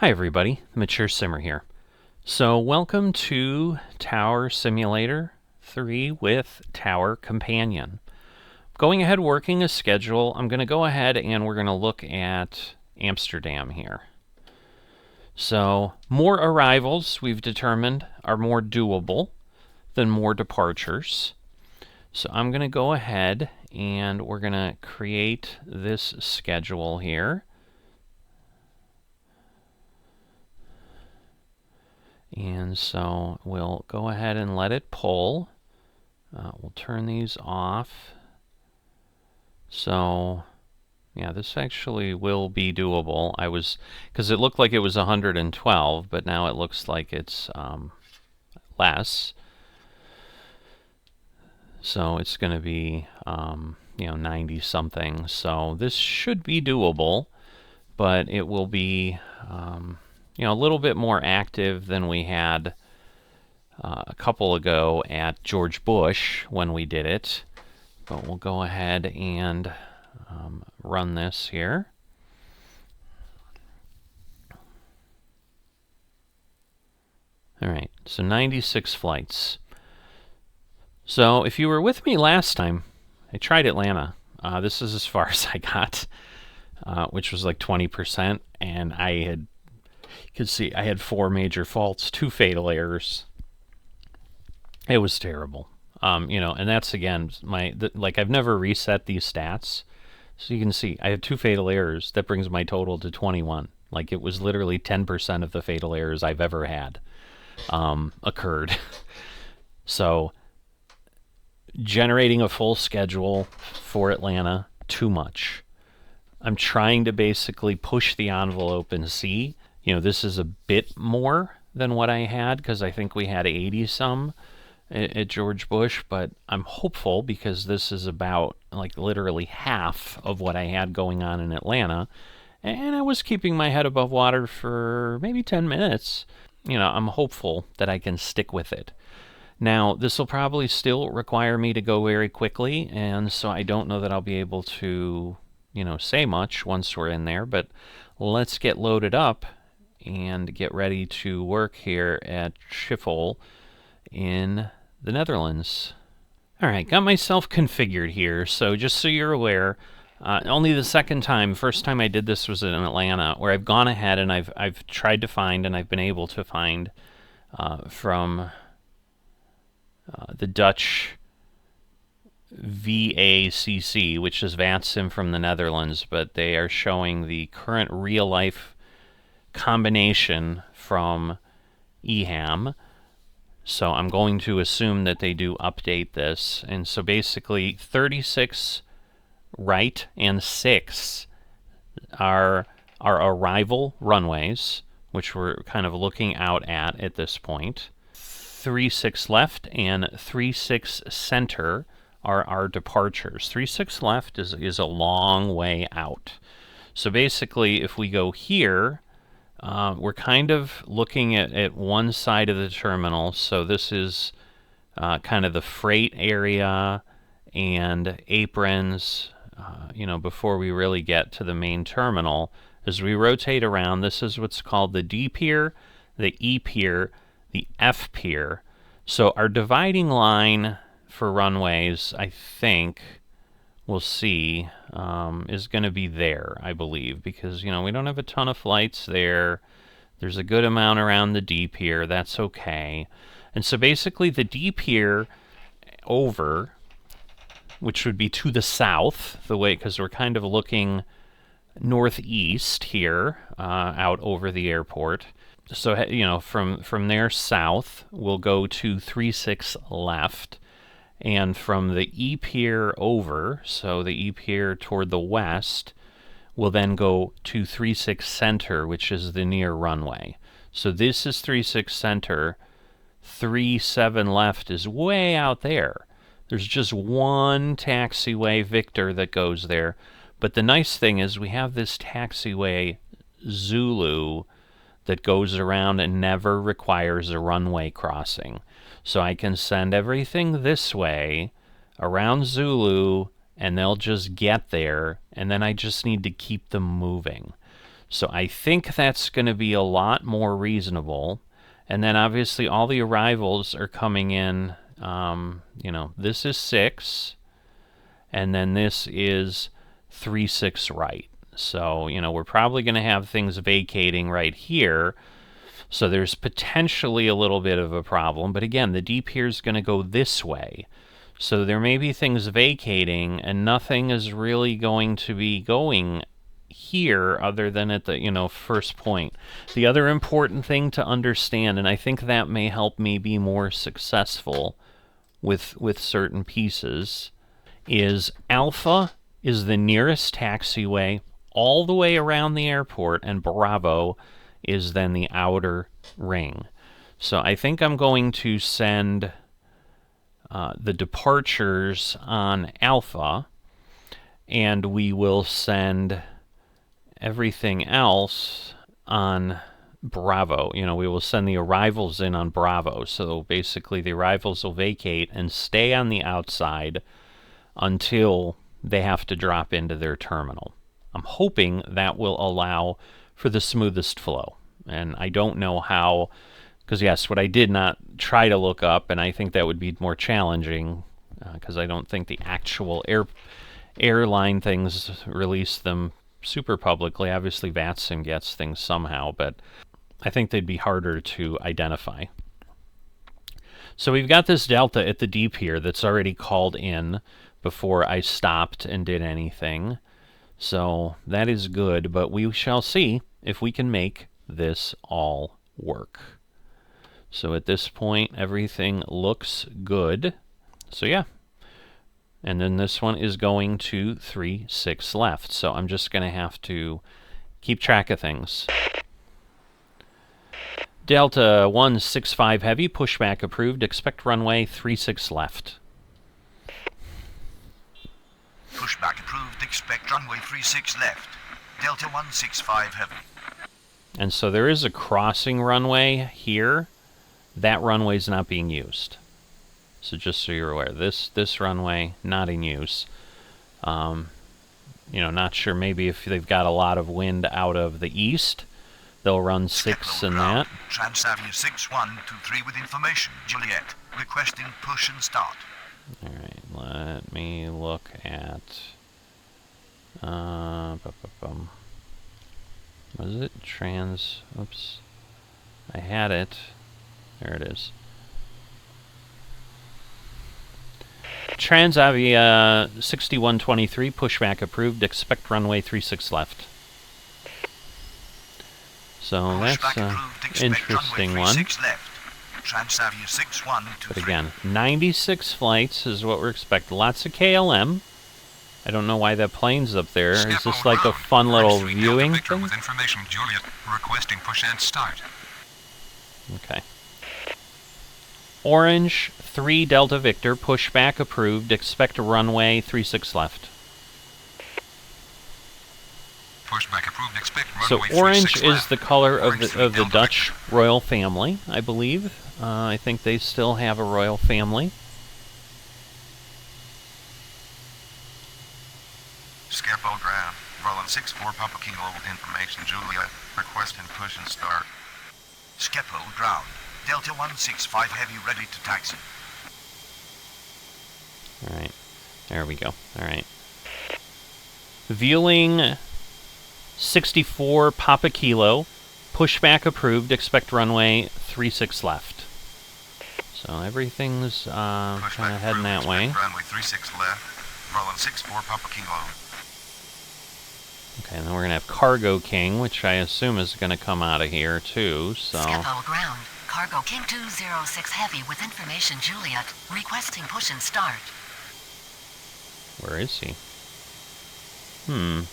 Hi everybody, Mature Simmer here. So welcome to Tower Simulator 3 with Tower Companion. Going ahead working a schedule, I'm going to go ahead and we're going to look at Amsterdam here. So more arrivals we've determined are more doable than more departures. So I'm going to go ahead and we're going to create this schedule here. And so we'll go ahead and let it pull. We'll turn these off. So, yeah, this actually will be doable. Because it looked like it was 112, but now it looks like it's less. So it's going to be, 90 something. So this should be doable, but it will be, a little bit more active than we had a couple ago at George Bush when we did it. But we'll go ahead and run this here. All right, so 96 flights. So if you were with me last time, I tried Atlanta. This is as far as I got, which was like 20%, and you could see I had 4 major faults, 2 fatal errors. It was terrible. And that's again I've never reset these stats, so you can see I have 2 fatal errors. That brings my total to 21. Like it was literally 10% of the fatal errors I've ever had occurred. So generating a full schedule for Atlanta, too much. I'm trying to basically push the envelope and see. This is a bit more than what I had because I think we had 80 some at George Bush, but I'm hopeful because this is about like literally half of what I had going on in Atlanta, and I was keeping my head above water for maybe 10 minutes. I'm hopeful that I can stick with it. Now, this will probably still require me to go very quickly, and so I don't know that I'll be able to, say much once we're in there, but let's get loaded up and get ready to work here at Schiphol in the Netherlands. Alright, got myself configured here, so just so you're aware, only the second time. First time I did this was in Atlanta, where I've gone ahead and I've tried to find, and I've been able to find from the Dutch VACC, which is VATSIM from the Netherlands, but they are showing the current real-life combination from EHAM. So I'm going to assume that they do update this. And so basically 36 right and 6 are our arrival runways, which we're kind of looking out at this point. 36 left and 36 center are our departures. 36 left is a long way out. So basically if we go here, we're kind of looking at one side of the terminal. So this is kind of the freight area and aprons, before we really get to the main terminal. As we rotate around, this is what's called the D pier, the E pier, the F pier. So our dividing line for runways, I think, we'll see, is going to be there, I believe, because, we don't have a ton of flights there. There's a good amount around the D pier. That's okay. And so basically the D pier over, which would be to the south, because we're kind of looking northeast here, out over the airport. So, from there south, we'll go to 36 left. And from the E pier over, so the E pier toward the west, will then go to 36 center, which is the near runway. So this is 36 center. 37 left is way out there. There's just one taxiway Victor that goes there. But the nice thing is we have this taxiway Zulu that goes around and never requires a runway crossing. So I can send everything this way around Zulu and they'll just get there, and then I just need to keep them moving. So I think that's going to be a lot more reasonable. And then obviously all the arrivals are coming in, you know, this is 6, and then this is 3-6 right. So, you know, we're probably going to have things vacating right here. So there's potentially a little bit of a problem. But again, the deep here is going to go this way. So there may be things vacating, and nothing is really going to be going here other than at the, you know, first point. The other important thing to understand, and I think that may help me be more successful with certain pieces, is Alpha is the nearest taxiway all the way around the airport, and Bravo is then the outer ring. So I think I'm going to send the departures on Alpha, and we will send everything else on Bravo. You know, we will send the arrivals in on Bravo. So basically the arrivals will vacate and stay on the outside until they have to drop into their terminal. I'm hoping that will allow for the smoothest flow. And I don't know how, because yes, what I did not try to look up, and I think that would be more challenging, because I don't think the actual airline things release them super publicly. Obviously VATSIM gets things somehow, but I think they'd be harder to identify. So we've got this delta at the deep here that's already called in before I stopped and did anything. So that is good, but we shall see if we can make this all work. So at this point, everything looks good. So yeah. And then this one is going to 3-6 left. So I'm just going to have to keep track of things. Delta 165 heavy, pushback approved. Expect runway 36 left. Pushback approved. Expect runway 36 left. Delta 165 heavy. And so there is a crossing runway here. That runway is not being used. So just so you're aware, this runway not in use. You know, not sure. Maybe if they've got a lot of wind out of the east, they'll run 6 in that. Transavia 6123 with information. Juliet requesting push and start. All right, let me look at. Was it trans? Oops, I had it. There it is. Transavia 6123, pushback approved. Expect runway 36 left. So that's an interesting one. Transavia 6123. But again, 96 flights is what we're expecting. Lots of KLM. I don't know why that plane's up there. Is this like a fun little viewing thing? With information, Juliet requesting push and start. Okay. Orange 3 Delta Victor, pushback approved. Expect runway 36 left. Pushback approved. Expect So runway orange 36 is left. the color of Orange the Dutch royal family, I believe. I think they still have a royal family. Schiphol ground. Roland 64 Papa Kilo with information. Juliet requesting push and start. Schiphol ground. Delta 165 heavy ready to taxi. All right, there we go. All right. Viewing 64 Papa Kilo, pushback approved. Expect runway 36 left. So everything's kind of heading that way. Runway 36 left. Roland 64 Papa Kilo. Okay, and then we're gonna have Cargo King, which I assume is gonna come out of here too. So. Schiphol ground. Cargo King 206 heavy with information. Juliet requesting push and start. Where is he? I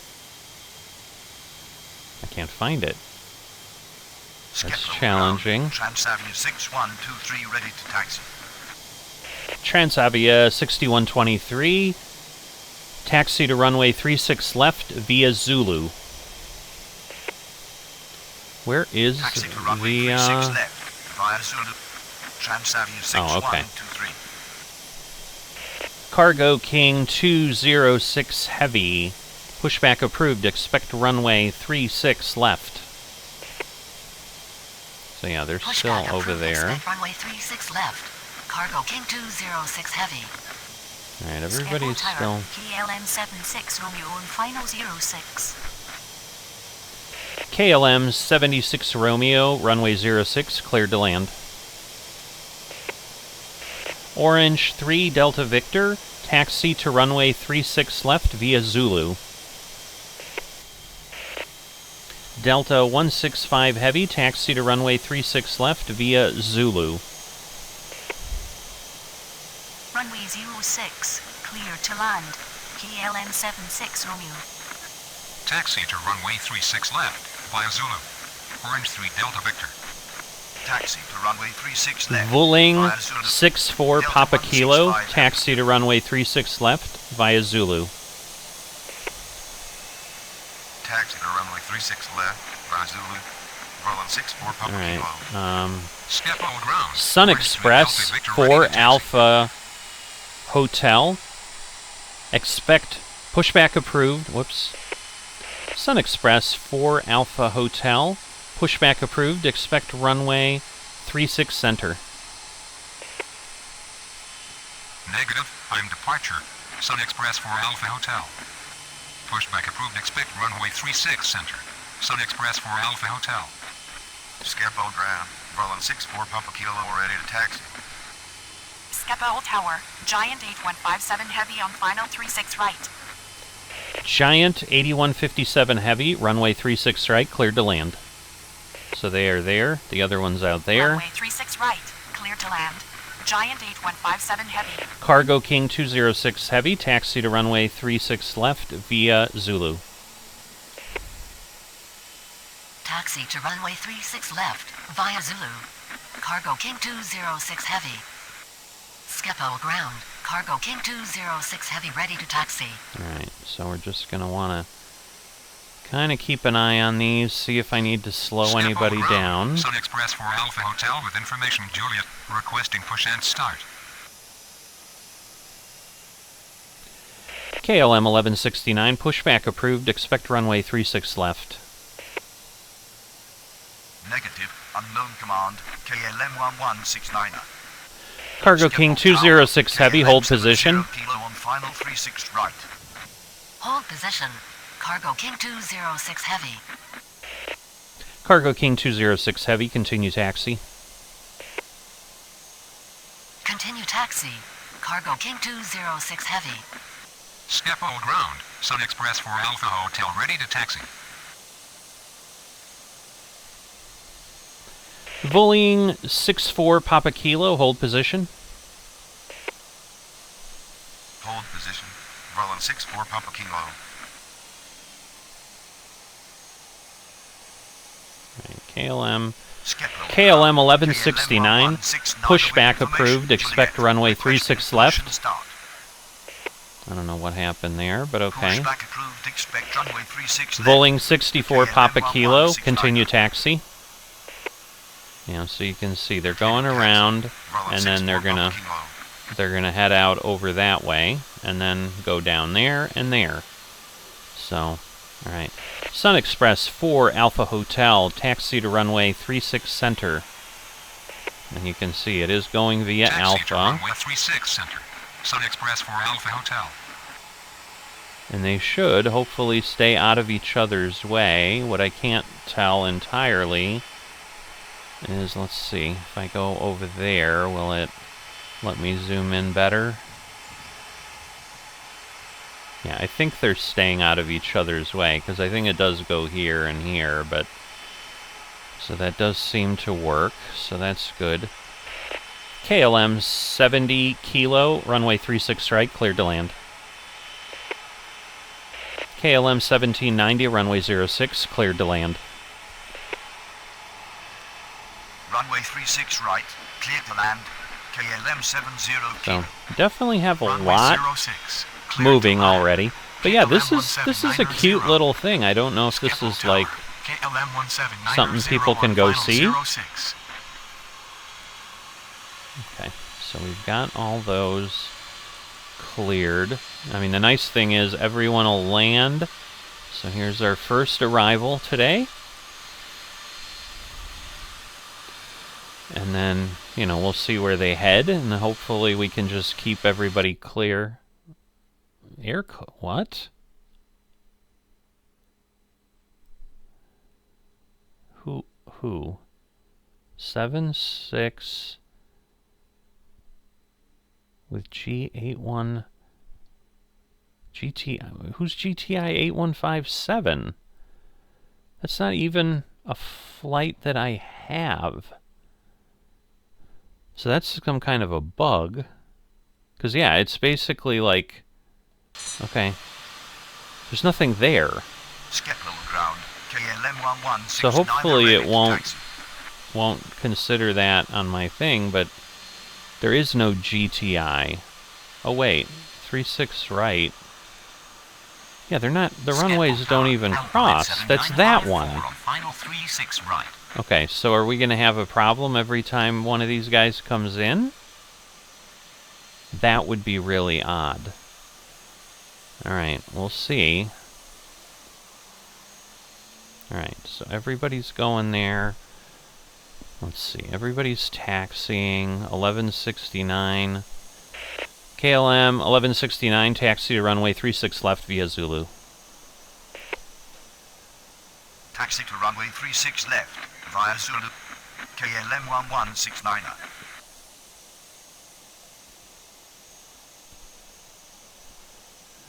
can't find it. That's challenging. Transavia 6123 ready to taxi. Transavia 6123. Taxi to runway 36 left via Zulu. Where is Taxi to runway 36 the left via Zulu. Transavia 6123. Cargo King 206 heavy, Pushback approved. Expect runway 36 left. So yeah, they're Pushback still over approved. there. Expect runway 36 left. Cargo King 206 Heavy. Alright, everybody's still... KLM 76 Romeo on final 06. KLM 76 Romeo, runway 06, cleared to land. Orange 3 Delta Victor, taxi to runway 36 left via Zulu. Delta 165 Heavy, taxi to runway 36 left via Zulu. Runway 06, clear to land. KLM 76 Romeo. Taxi to runway 36 left via Zulu. Orange 3 Delta Victor. Taxi to runway 36 left. Vueling via Zulu. 64 Delta Papa Kilo, 165 taxi to runway 36 left via Zulu. Taxi to runway 36 left via Zulu. Roland 64 Papa Alright, Kilo. Schiphol ground. Sun Orange 3 Express Delta Victor 4 ready to taxi. Alpha Hotel. Expect pushback approved. Whoops. Sun Express 4 Alpha Hotel. Pushback approved. Expect runway 36 center. Negative. I'm departure. Sun Express 4 Alpha Hotel. Pushback approved. Expect runway 36 center. Sun Express 4 Alpha Hotel. Schiphol ground. Roland 64 Papa Kilo ready to taxi. Schiphol Tower, Giant 8157 Heavy on final 36 right. Giant 8157 Heavy, runway 36 right, cleared to land. So they are there. The other one's out there. Runway 36 right, clear to land. Giant 8157 Heavy. Cargo King 206 Heavy, taxi to runway 36 left via Zulu. Taxi to runway 36 left via Zulu. Cargo King 206 Heavy. Schiphol ground. Cargo King 206 Heavy ready to taxi. Alright, so we're just going to want to kind of keep an eye on these, see if I need to slow Schiphol anybody ground. down. Sun Express 4 Alpha Hotel with information Juliet, requesting push and start. KLM 1169, pushback approved, expect runway 36 left. Negative, unknown command, KLM 1169. Cargo King 206 Heavy, hold position. Kilo on final 36 right. Hold position. Cargo King 206 Heavy. Cargo King 206 Heavy, continue taxi. Continue taxi. Cargo King 206 Heavy. Schiphol ground, Sun Express 4 Alpha Hotel ready to taxi. Vueling 64 Papa Kilo, hold position. Hold position, Roland 64 Papa Kilo. KLM Schiphol KLM ground, 1169, KLM pushback with information, approved, expect Juliet, runway requesting 36 push left. and start. I don't know what happened there, but okay. Pushback approved, expect runway 36 left. Vueling 64 Papa KLM Kilo, 1169. continue taxi. Yeah, so you can see they're going around, Roland and then 64 Papa Kilo. they're gonna head out over that way, and then go down there and there. So, all right. Sun Express 4 Alpha Hotel, taxi to runway 36 center. And you can see it is going via Taxi to Alpha, runway 36 center. Sun Express 4 Alpha Hotel. and they should hopefully stay out of each other's way. What I can't tell entirely is, let's see, if I go over there, will it let me zoom in better? Yeah, I think they're staying out of each other's way, because I think it does go here and here, but... So that does seem to work, so that's good. KLM 70 Kilo, runway 36 right, cleared to land. KLM 1790, runway 06, cleared to land. Runway 36 right, clear to land. KLM 70 So, definitely have a Runway lot 06, clear to moving land. already. But yeah, this KLM is a cute 1790. little thing. I don't know if this Schiphol is Tower, like KLM 1790 something people can go on final see. 06. Okay, so we've got all those cleared. I mean, the nice thing is everyone will land So here's our first arrival today. And then, you know, we'll see where they head, and hopefully we can just keep everybody clear. What? Who? 7-6 with G81 GTI. Who's GTI 8157? That's not even a flight that I have. So that's some kind of a bug. Because, yeah, it's basically like... Okay. There's nothing there. Schiphol ground, KLM 1169. So hopefully it won't consider that on my thing, but there is no GTI. Oh, wait. 36 right. Yeah, they're not... The runways don't even cross. That's that one. Final 36 right. Okay, so are we going to have a problem every time one of these guys comes in? That would be really odd. Alright, we'll see. Alright, so everybody's going there. Let's see, everybody's taxiing. 1169. KLM 1169, taxi to runway 36 left via Zulu. Taxi to runway 36 left via Zulu, KLM 1169.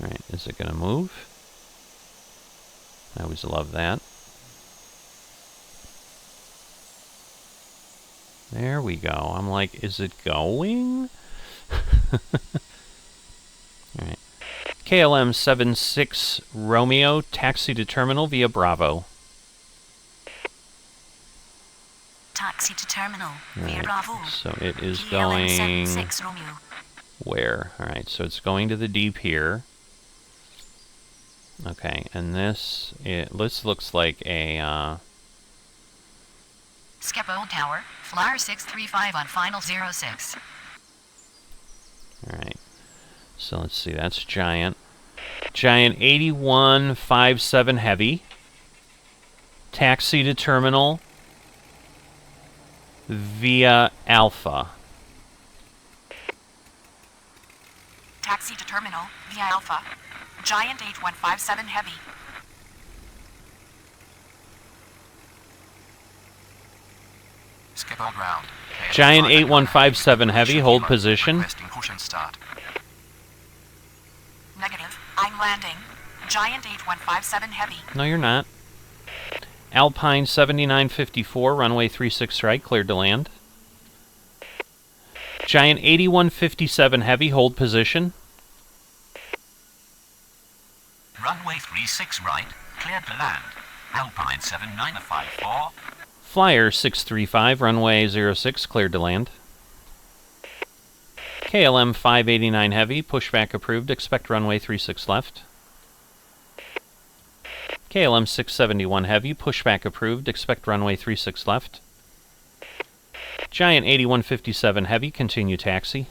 Alright, is it going to move? I always love that. There we go. I'm like, is it going? Alright. KLM 76 Romeo, taxi to terminal via Bravo. Taxi to terminal via Right, Bravo. so it is KLM going... 76 Romeo. Where? Alright, so it's going to the deep here. Okay, and this looks like a, Schiphol Tower, Flyer 635 on final 06. Alright, so let's see, that's Giant. Giant 8157 Heavy. Taxi to terminal via Alpha. Taxi to terminal via Alpha. Giant 8157 Heavy. Schiphol ground. Giant 8157 Heavy, hold position. Requesting push and start. Negative. I'm landing. Giant 8157 Heavy. No, you're not. Alpine 7954, runway 36 right, cleared to land. Giant 8157 Heavy, hold position. Runway 36 right, cleared to land. Alpine 7954. Flyer 635, runway 06, cleared to land. KLM 589 Heavy, pushback approved, expect runway 36 left. KLM 671 Heavy, pushback approved, expect runway 36 left. Giant 8157 Heavy, continue taxi.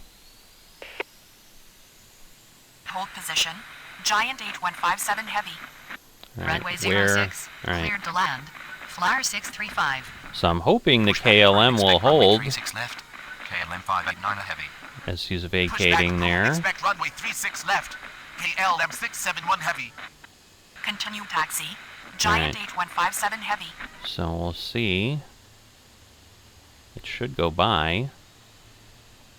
Hold position. Giant 8157 Heavy. Right, Runway where? 06, Alright, cleared to land. Flyer 635. so I'm hoping the KLM will hold 36 left. KLM 589 heavy. as he's vacating there. Expect runway 36 left. KLM 671 heavy. Continue taxi. Giant Alright. 8157 Heavy. So we'll see. It should go by.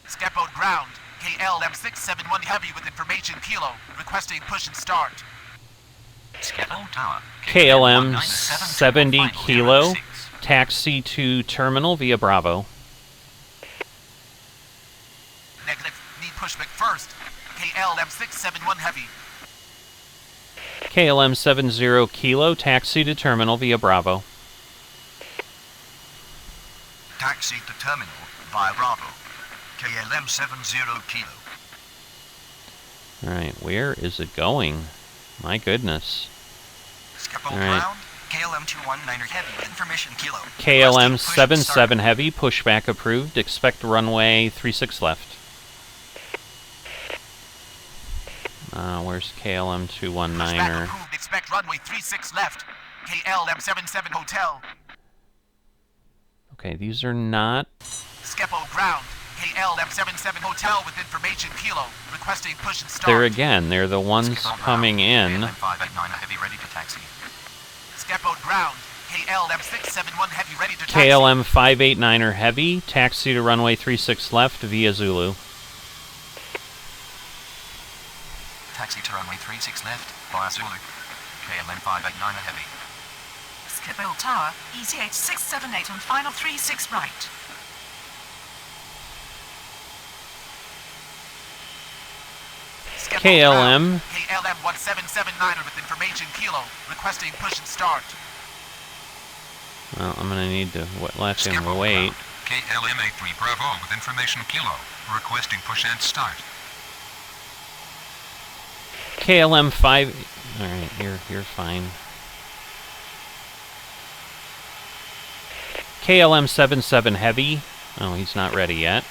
Schiphol ground. KLM 671 heavy with information kilo. Requesting push and start. Schiphol tower. KLM 70 Kilo, taxi to terminal via Bravo. Negative. Need pushback first. KLM 671 heavy. KLM 70 Kilo, taxi to terminal via Bravo. Taxi to terminal via Bravo. KLM 70 kilo. Alright, where is it going? My goodness. Schiphol Alright. ground. KLM 219 heavy with information kilo. KLM Requesting push and start. 77 Heavy, pushback approved, expect runway 36 left. Where's KLM Pushback 219er? approved. Expect runway 36 left. KLM77 Hotel. Okay, these are not. Schiphol ground. KLM77 Hotel with information kilo. Requesting push and start. There again, they're the ones coming in. KLM 589 heavy ready to taxi. Schiphol ground. KLM671 heavy ready to taxi. KLM 589er heavy, taxi to runway 36 left via Zulu. Taxi to runway 36 left via Zulu. KLM 589 heavy. Schiphol Tower, EZH 678 on final 36 right. KLM. KLM 1779 with information kilo. Requesting push and start. Well, I'm gonna need to let him Schiphol wait. ground. KLM 83 Bravo with information kilo. Requesting push and start. KLM 5. All right, you're fine. KLM 77 heavy. Oh, he's not ready yet.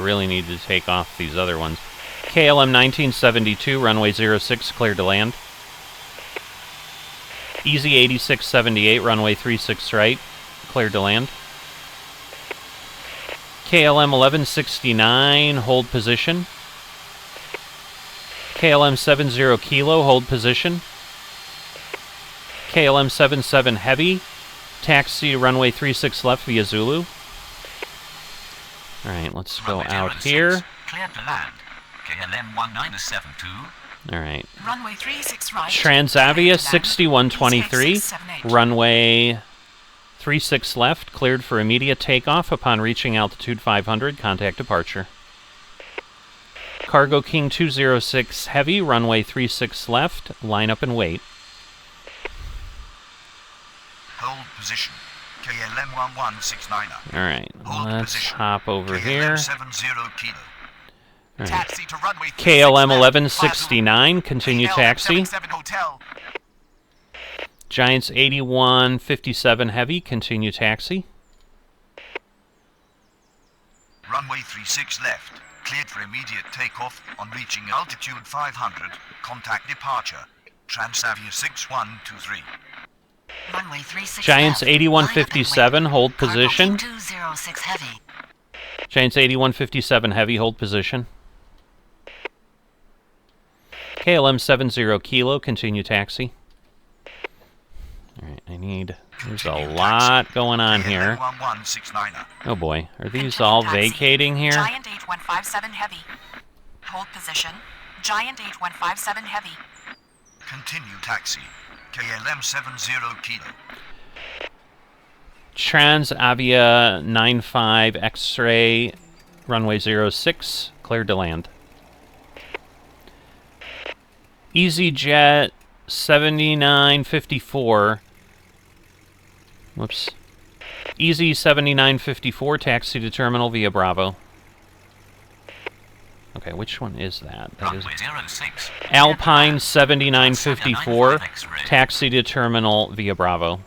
I really need to take off these other ones. KLM 1972, runway 06, cleared to land. Easy 8678, runway 36 right, cleared to land. KLM 1169, hold position. KLM 70 Kilo, hold position. KLM 77 Heavy, taxi runway 36 left via Zulu. Alright, let's go out here. Cleared to land. KLM 1972. Alright. Runway 36 right. Transavia 6123, runway 36 left, cleared for immediate takeoff upon reaching altitude 500, contact departure. Cargo King 206 Heavy, runway 36 left, line up and wait. Hold position. KLM 1169. Alright, Hold let's position. hop over here. KLM 70 kilo. Alright. Taxi to runway 36 KLM left. 1169, continue KLM taxi. 77 Hotel. Giants 8157 Heavy, continue taxi. Runway 36 left. Cleared for immediate takeoff on reaching altitude 500. Contact departure. Transavia 6123. Runway 36 Giants left. 8157, hold Cargo position. King 206 heavy. Giants 8157 Heavy, hold position. KLM 70 Kilo, continue taxi. Alright, there's a lot going on here. KLM 1169. Oh boy, are these Continue all taxi. vacating here? Giant 8157 heavy. Hold position. Giant 8157 heavy. Continue taxi. KLM 70 kilo. Transavia 95 X-ray, runway 06, cleared to land. EasyJet 7954. Whoops. Easy 7954, taxi to terminal via Bravo. Okay, which one is that? That is Runway 06. Alpine 7954, taxi to terminal via Bravo.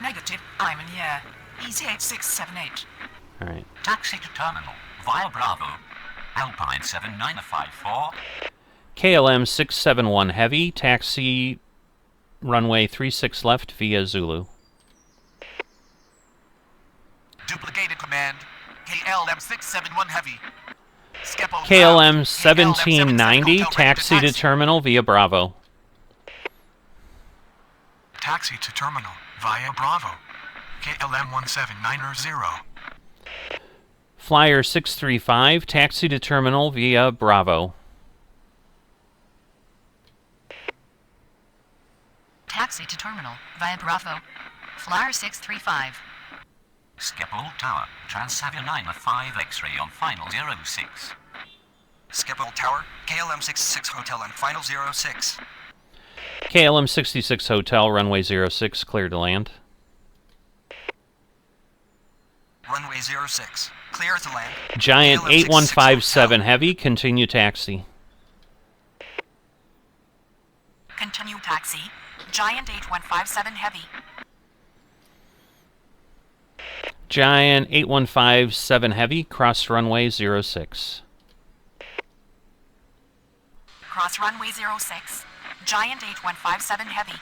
Negative, I'm in here. EZH 678. Alright. Taxi to terminal via Bravo. Alpine 7954. KLM 671 Heavy, taxi runway 36 left via Zulu. Duplicated command. KLM 671 heavy. Schiphol KLM ground. 1790, Hotel ready taxi to terminal via Bravo. Taxi to terminal via Bravo. KLM 1790. Flyer 635, taxi to terminal via Bravo. Taxi to terminal via Bravo. Flyer 635. Schiphol Tower. Transavia 95 X-ray on final 06. Schiphol Tower. KLM 66 Hotel and final 06. KLM 66 Hotel, runway 06, clear to land. Runway 06. Clear to land. Giant KLM 66 8157 Hotel. Heavy, continue taxi. Continue taxi. Giant 8157 heavy. Giant 8157 Heavy, cross runway 06. Cross runway 06. Giant 8157 Heavy.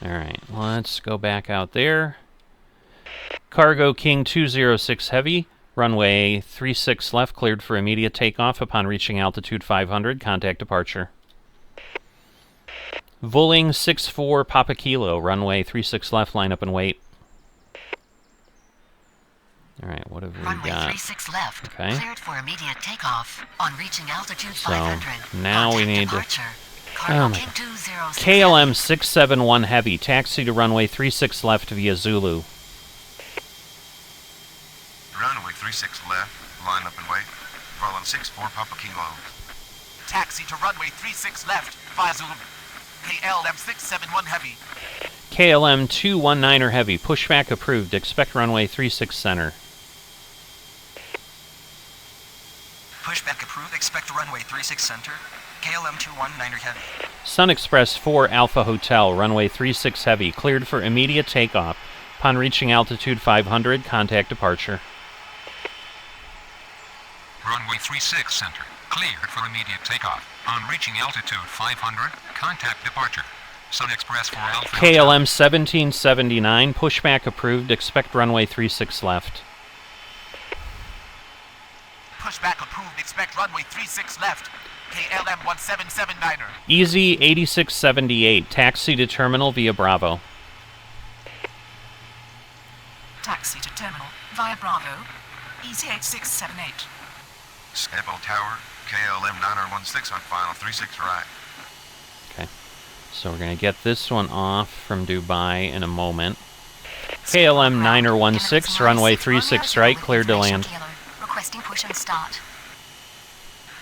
Alright, let's go back out there. Cargo King 206 Heavy, runway 36 left, cleared for immediate takeoff upon reaching altitude 500. Contact departure. Vueling 64 Papa Kilo, runway 36 left, line up and wait. Alright, what have we Runway got? 36 left. Okay. Cleared for immediate takeoff on reaching altitude So, 500. now we Contact need to- departure. Oh Cargo my King God. 206 KLM 671 Heavy, taxi to runway 36 left via Zulu. Runway 36 left, line up and wait. Rolling 64 Papa Kilo. Taxi to runway 36 left, via Zulu. KLM 671 Heavy. KLM 219er Heavy, pushback approved. Expect runway 36 center. Pushback approved. Expect runway 36 center. KLM 219er Heavy. Sun Express 4 Alpha Hotel, runway 36 Heavy, cleared for immediate takeoff. Upon reaching altitude 500, contact departure. Runway 36 center, cleared for immediate takeoff. On reaching altitude 500, contact departure. Sun Express 4 Alpha KLM 1779, pushback approved. Expect runway 36 left. Pushback approved. Expect runway 36 left. KLM 1779er. Easy 8678, taxi to terminal via Bravo. Taxi to terminal via Bravo. Easy 8678. Schiphol Tower, KLM 9016 on final 36 right. Okay, so we're going to get this one off from Dubai in a moment. KLM 9016, runway 36 right, cleared to land. Requesting push and start.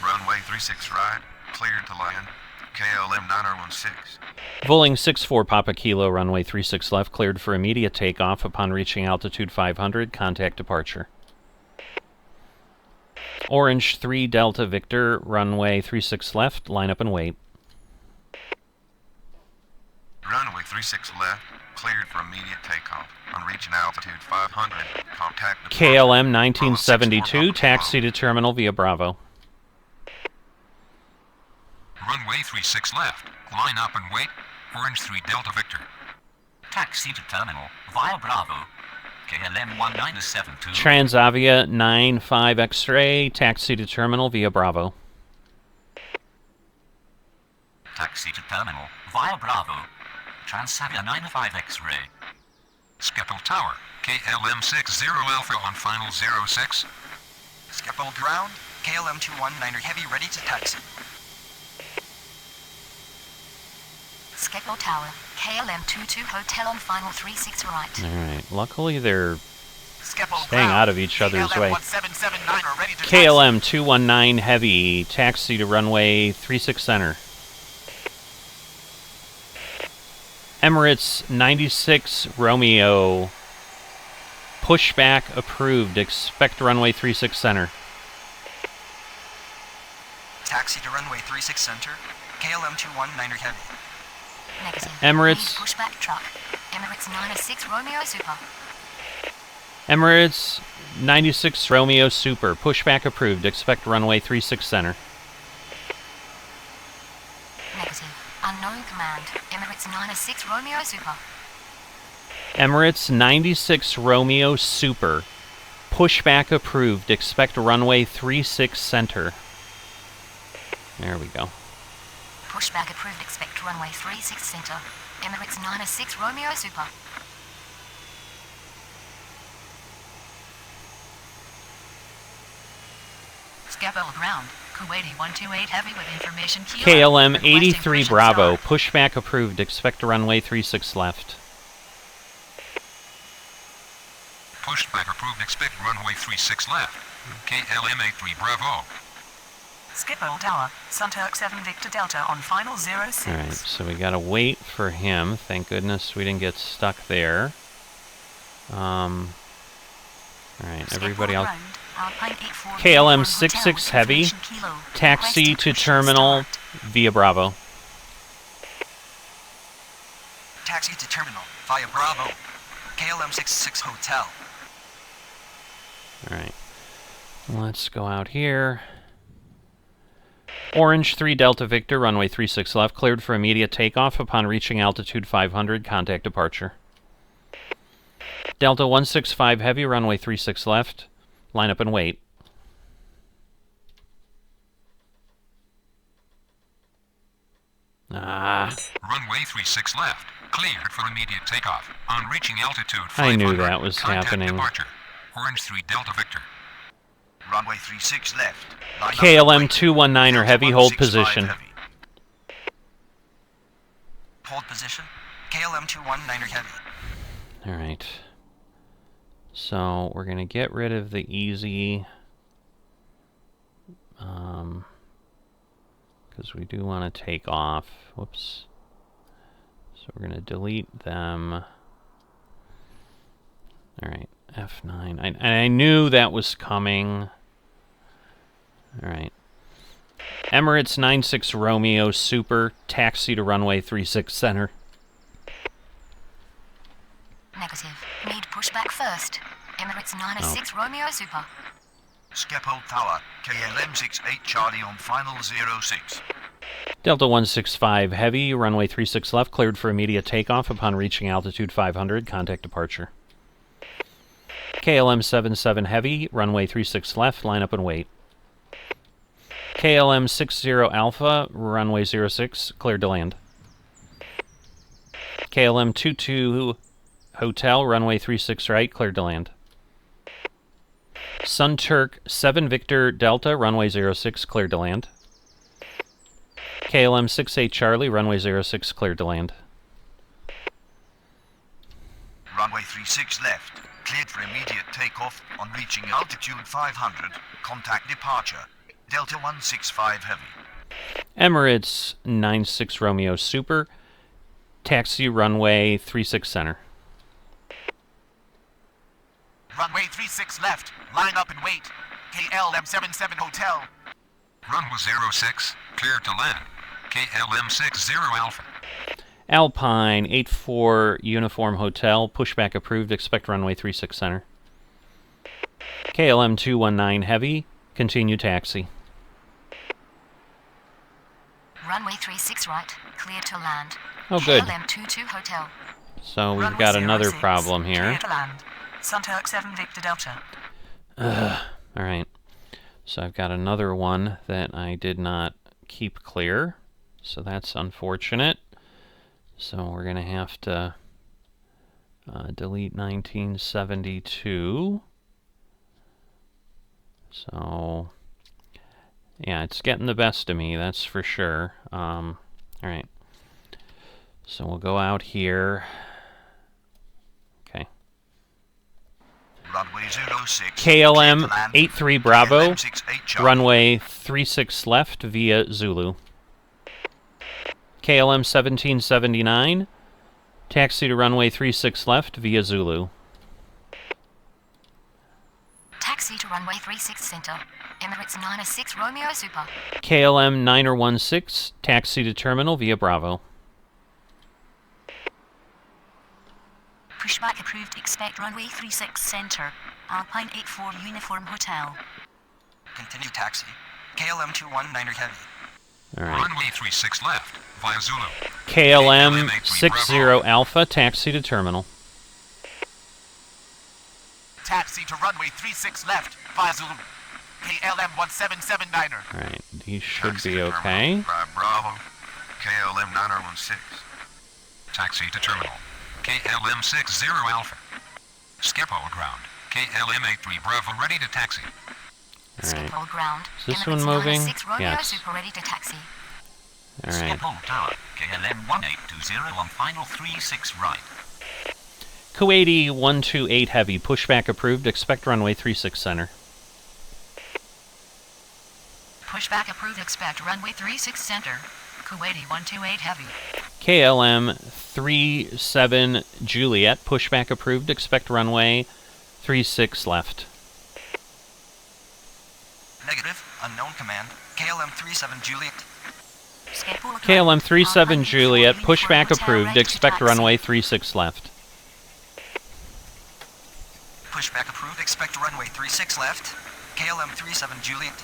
Runway 36 right, cleared to land. KLM 9016. Vueling 64 Papa Kilo, runway 36 left, cleared for immediate takeoff upon reaching altitude 500, contact departure. Orange 3 Delta Victor, runway 36 left, line up and wait. Runway 36 left, cleared for immediate takeoff. On reaching altitude 500, contact departure. KLM 1972, taxi to terminal via Bravo. Runway 36 left, line up and wait. Orange 3 Delta Victor. Taxi to terminal via Bravo. KLM 1972. Transavia 95 X-ray, taxi to terminal via Bravo. Taxi to terminal via Bravo. Transavia 95 X-ray. Schiphol Tower, KLM 60 Alpha on final 06. Schiphol ground. KLM 219er Heavy ready to taxi. Schiphol Tower. KLM 22 Hotel on final 36 right. Alright, luckily they're Schiphol staying ground. out of each other's KLM way. 1779er ready to KLM 219 Heavy, taxi to runway 36 center. Emirates 96 Romeo, pushback approved. Expect runway 36 center. Taxi to runway 36 center. KLM 219er Heavy. Negative. Emirates. Need pushback truck. Emirates 96 Romeo Super. Emirates 96 Romeo Super, pushback approved. Expect runway 36 center. Negative. Unknown command. Emirates 96 Romeo Super. Emirates 96 Romeo Super, pushback approved. Expect runway 36 center. There we go. Pushback approved. Expect runway 36 center. Emirates 96 Romeo Super. Schiphol ground. Kuwaiti 128 Heavy with information. Kilo. KLM Requesting 83 push and Bravo, start. pushback approved. Expect runway 36 left. Pushback approved, expect runway 36 left. KLM 83 Bravo. Schiphol Tower. Sunturk 7 Victor Delta on final 06. Alright, so we gotta wait for him. Thank goodness we didn't get stuck there. Alright, everybody else. KLM 66 Heavy, taxi to terminal via Bravo. Taxi to terminal via Bravo. KLM 66 Hotel. Alright. Let's go out here. Orange 3 Delta Victor, runway 36 left, cleared for immediate takeoff upon reaching altitude 500, contact departure. Delta 165 Heavy, runway 36 left, line up and wait. Runway 36 left, cleared for immediate takeoff. On reaching altitude 500, I knew that was contact happening. departure. Orange 3 Delta Victor. Runway 36 left. Line up and KLM wait. 219er Heavy, hold position. Heavy. Hold position. KLM 219er Heavy. Alright. So, we're going to get rid of the easy... because we do want to take off. Whoops. So we're going to delete them. Alright, F9. I knew that was coming. Alright. Emirates 96 Romeo Super, taxi to runway 36 center. Negative. Need pushback first. Emirates 96 Romeo Super. Schiphol Tower, KLM 68 Charlie on final 06. Delta 165 Heavy, runway 36 left, cleared for immediate takeoff upon reaching altitude 500, contact departure. KLM 77 Heavy, runway 36 left, line up and wait. KLM 60 Alpha, runway 06, cleared to land. KLM 22 Hotel, runway 36 right, cleared to land. Sun Turk 7 Victor Delta, runway 06, cleared to land. KLM 68 Charlie, runway 06, cleared to land. Runway 36 left. Cleared for immediate takeoff on reaching altitude 500. Contact departure. Delta 165 Heavy. Emirates 96 Romeo Super, taxi runway 36 center. Runway 36 left. Line up and wait. KLM 77 Hotel. Runway 06, cleared to land. KLM 60 Alpha. Alpine 84 Uniform Hotel, pushback approved, expect runway 36 center. KLM 219 Heavy, continue taxi. Runway 36 right. Clear to land. Oh, good. KLM 22 Hotel. So we've got another problem here. Clear to land. Sun Turk 7 Victor Delta. Alright. So I've got another one that I did not keep clear. So that's unfortunate. So we're going to have to delete 1972. So, yeah, it's getting the best of me, that's for sure. Alright. So we'll go out here. Okay. Runway 06. KLM cleared to land. 83 Bravo, KLM 68 Charlie. runway 36 left via Zulu. KLM 1779, taxi to runway 36 left via Zulu. Taxi to runway 36 center. Emirates 96 Romeo Super. KLM 916, taxi to terminal via Bravo. Pushback approved. Expect runway 36 center. Alpine 84 Uniform Hotel. Continue taxi. KLM 219er Heavy. Alright. Runway 36 left, via Zulu. KLM 60 Alpha, taxi to terminal. Taxi to runway 36 left via Zulu. KLM 1779er. Alright, these should be okay. Bravo, KLM 916. Taxi to terminal. KLM 60 Alpha. Schiphol ground. KLM 83 Bravo ready to taxi. Alright. Schiphol ground. Is this Emirates one moving? 96 Romeo Yes. Super ready to taxi. Alright. Schiphol Tower, KLM 1820 on final 36 right. Kuwaiti 128 Heavy, pushback approved, expect runway 36 center. Pushback approved. Expect runway 36 center. Kuwaiti 128 Heavy. KLM 37 Juliet, pushback approved, expect runway 36 left. Negative. Unknown command. KLM 37 Juliet. Schiphol KLM 37 Alpine 84 Juliet, Uniform pushback Hotel, approved, ready to expect taxi. runway 36 left. Pushback approved. Expect runway 36 left. KLM 37 Juliet.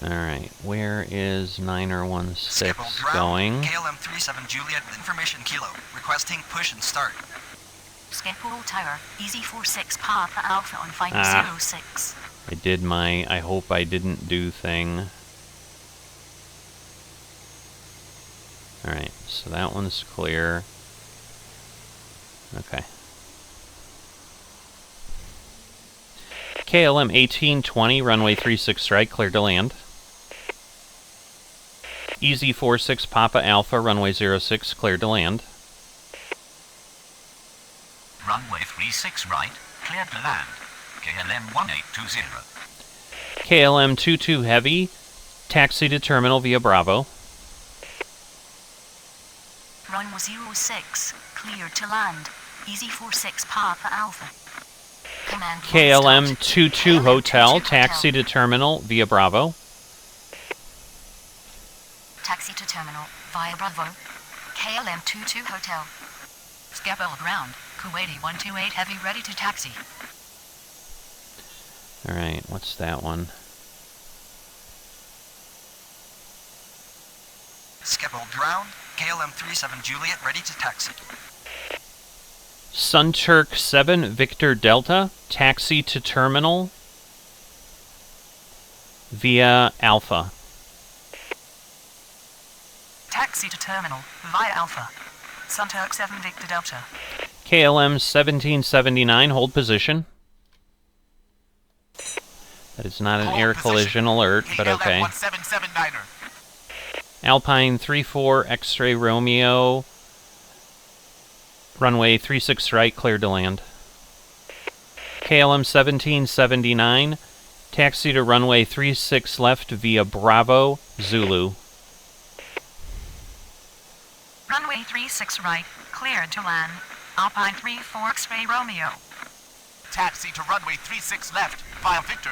Alright, where is 9er16 Schiphol ground. going? KLM 37 Juliet. Information Kilo. Requesting push and start. Schiphol Tower, Easy 46 Papa Alpha on final 06. I did my I hope I didn't do thing. Alright, so that one's clear. Okay. KLM 1820, runway 36 right, clear to land. Easy 46 Papa Alpha, runway 06, clear to land. Runway 36 right, cleared to land. KLM 1820. KLM 22 Heavy, taxi to terminal via Bravo. Runway 06, clear to land. Easy 46 Papa Alpha. Command KLM 22 KLM Hotel, 22 taxi to terminal via Bravo. Taxi to terminal via Bravo. KLM 22 Hotel. Schiphol ground. Kuwaiti 128 Heavy ready to taxi. Alright, what's that one? Schiphol ground. KLM 37 Juliet ready to taxi. Sunturk 7 Victor Delta, taxi to terminal via Alpha. Taxi to terminal via Alpha. Sunturk 7 Victor Delta. KLM 1779, hold position. That is not an Hold air position. collision alert, but KLM okay. 1779er. Alpine 34 X-ray Romeo, runway 36 right, cleared to land. KLM 1779, taxi to runway 36 left via Bravo, Zulu. Runway 36 right, cleared to land. Alpine 34 X-ray Romeo. Taxi to runway 36 left via Victor.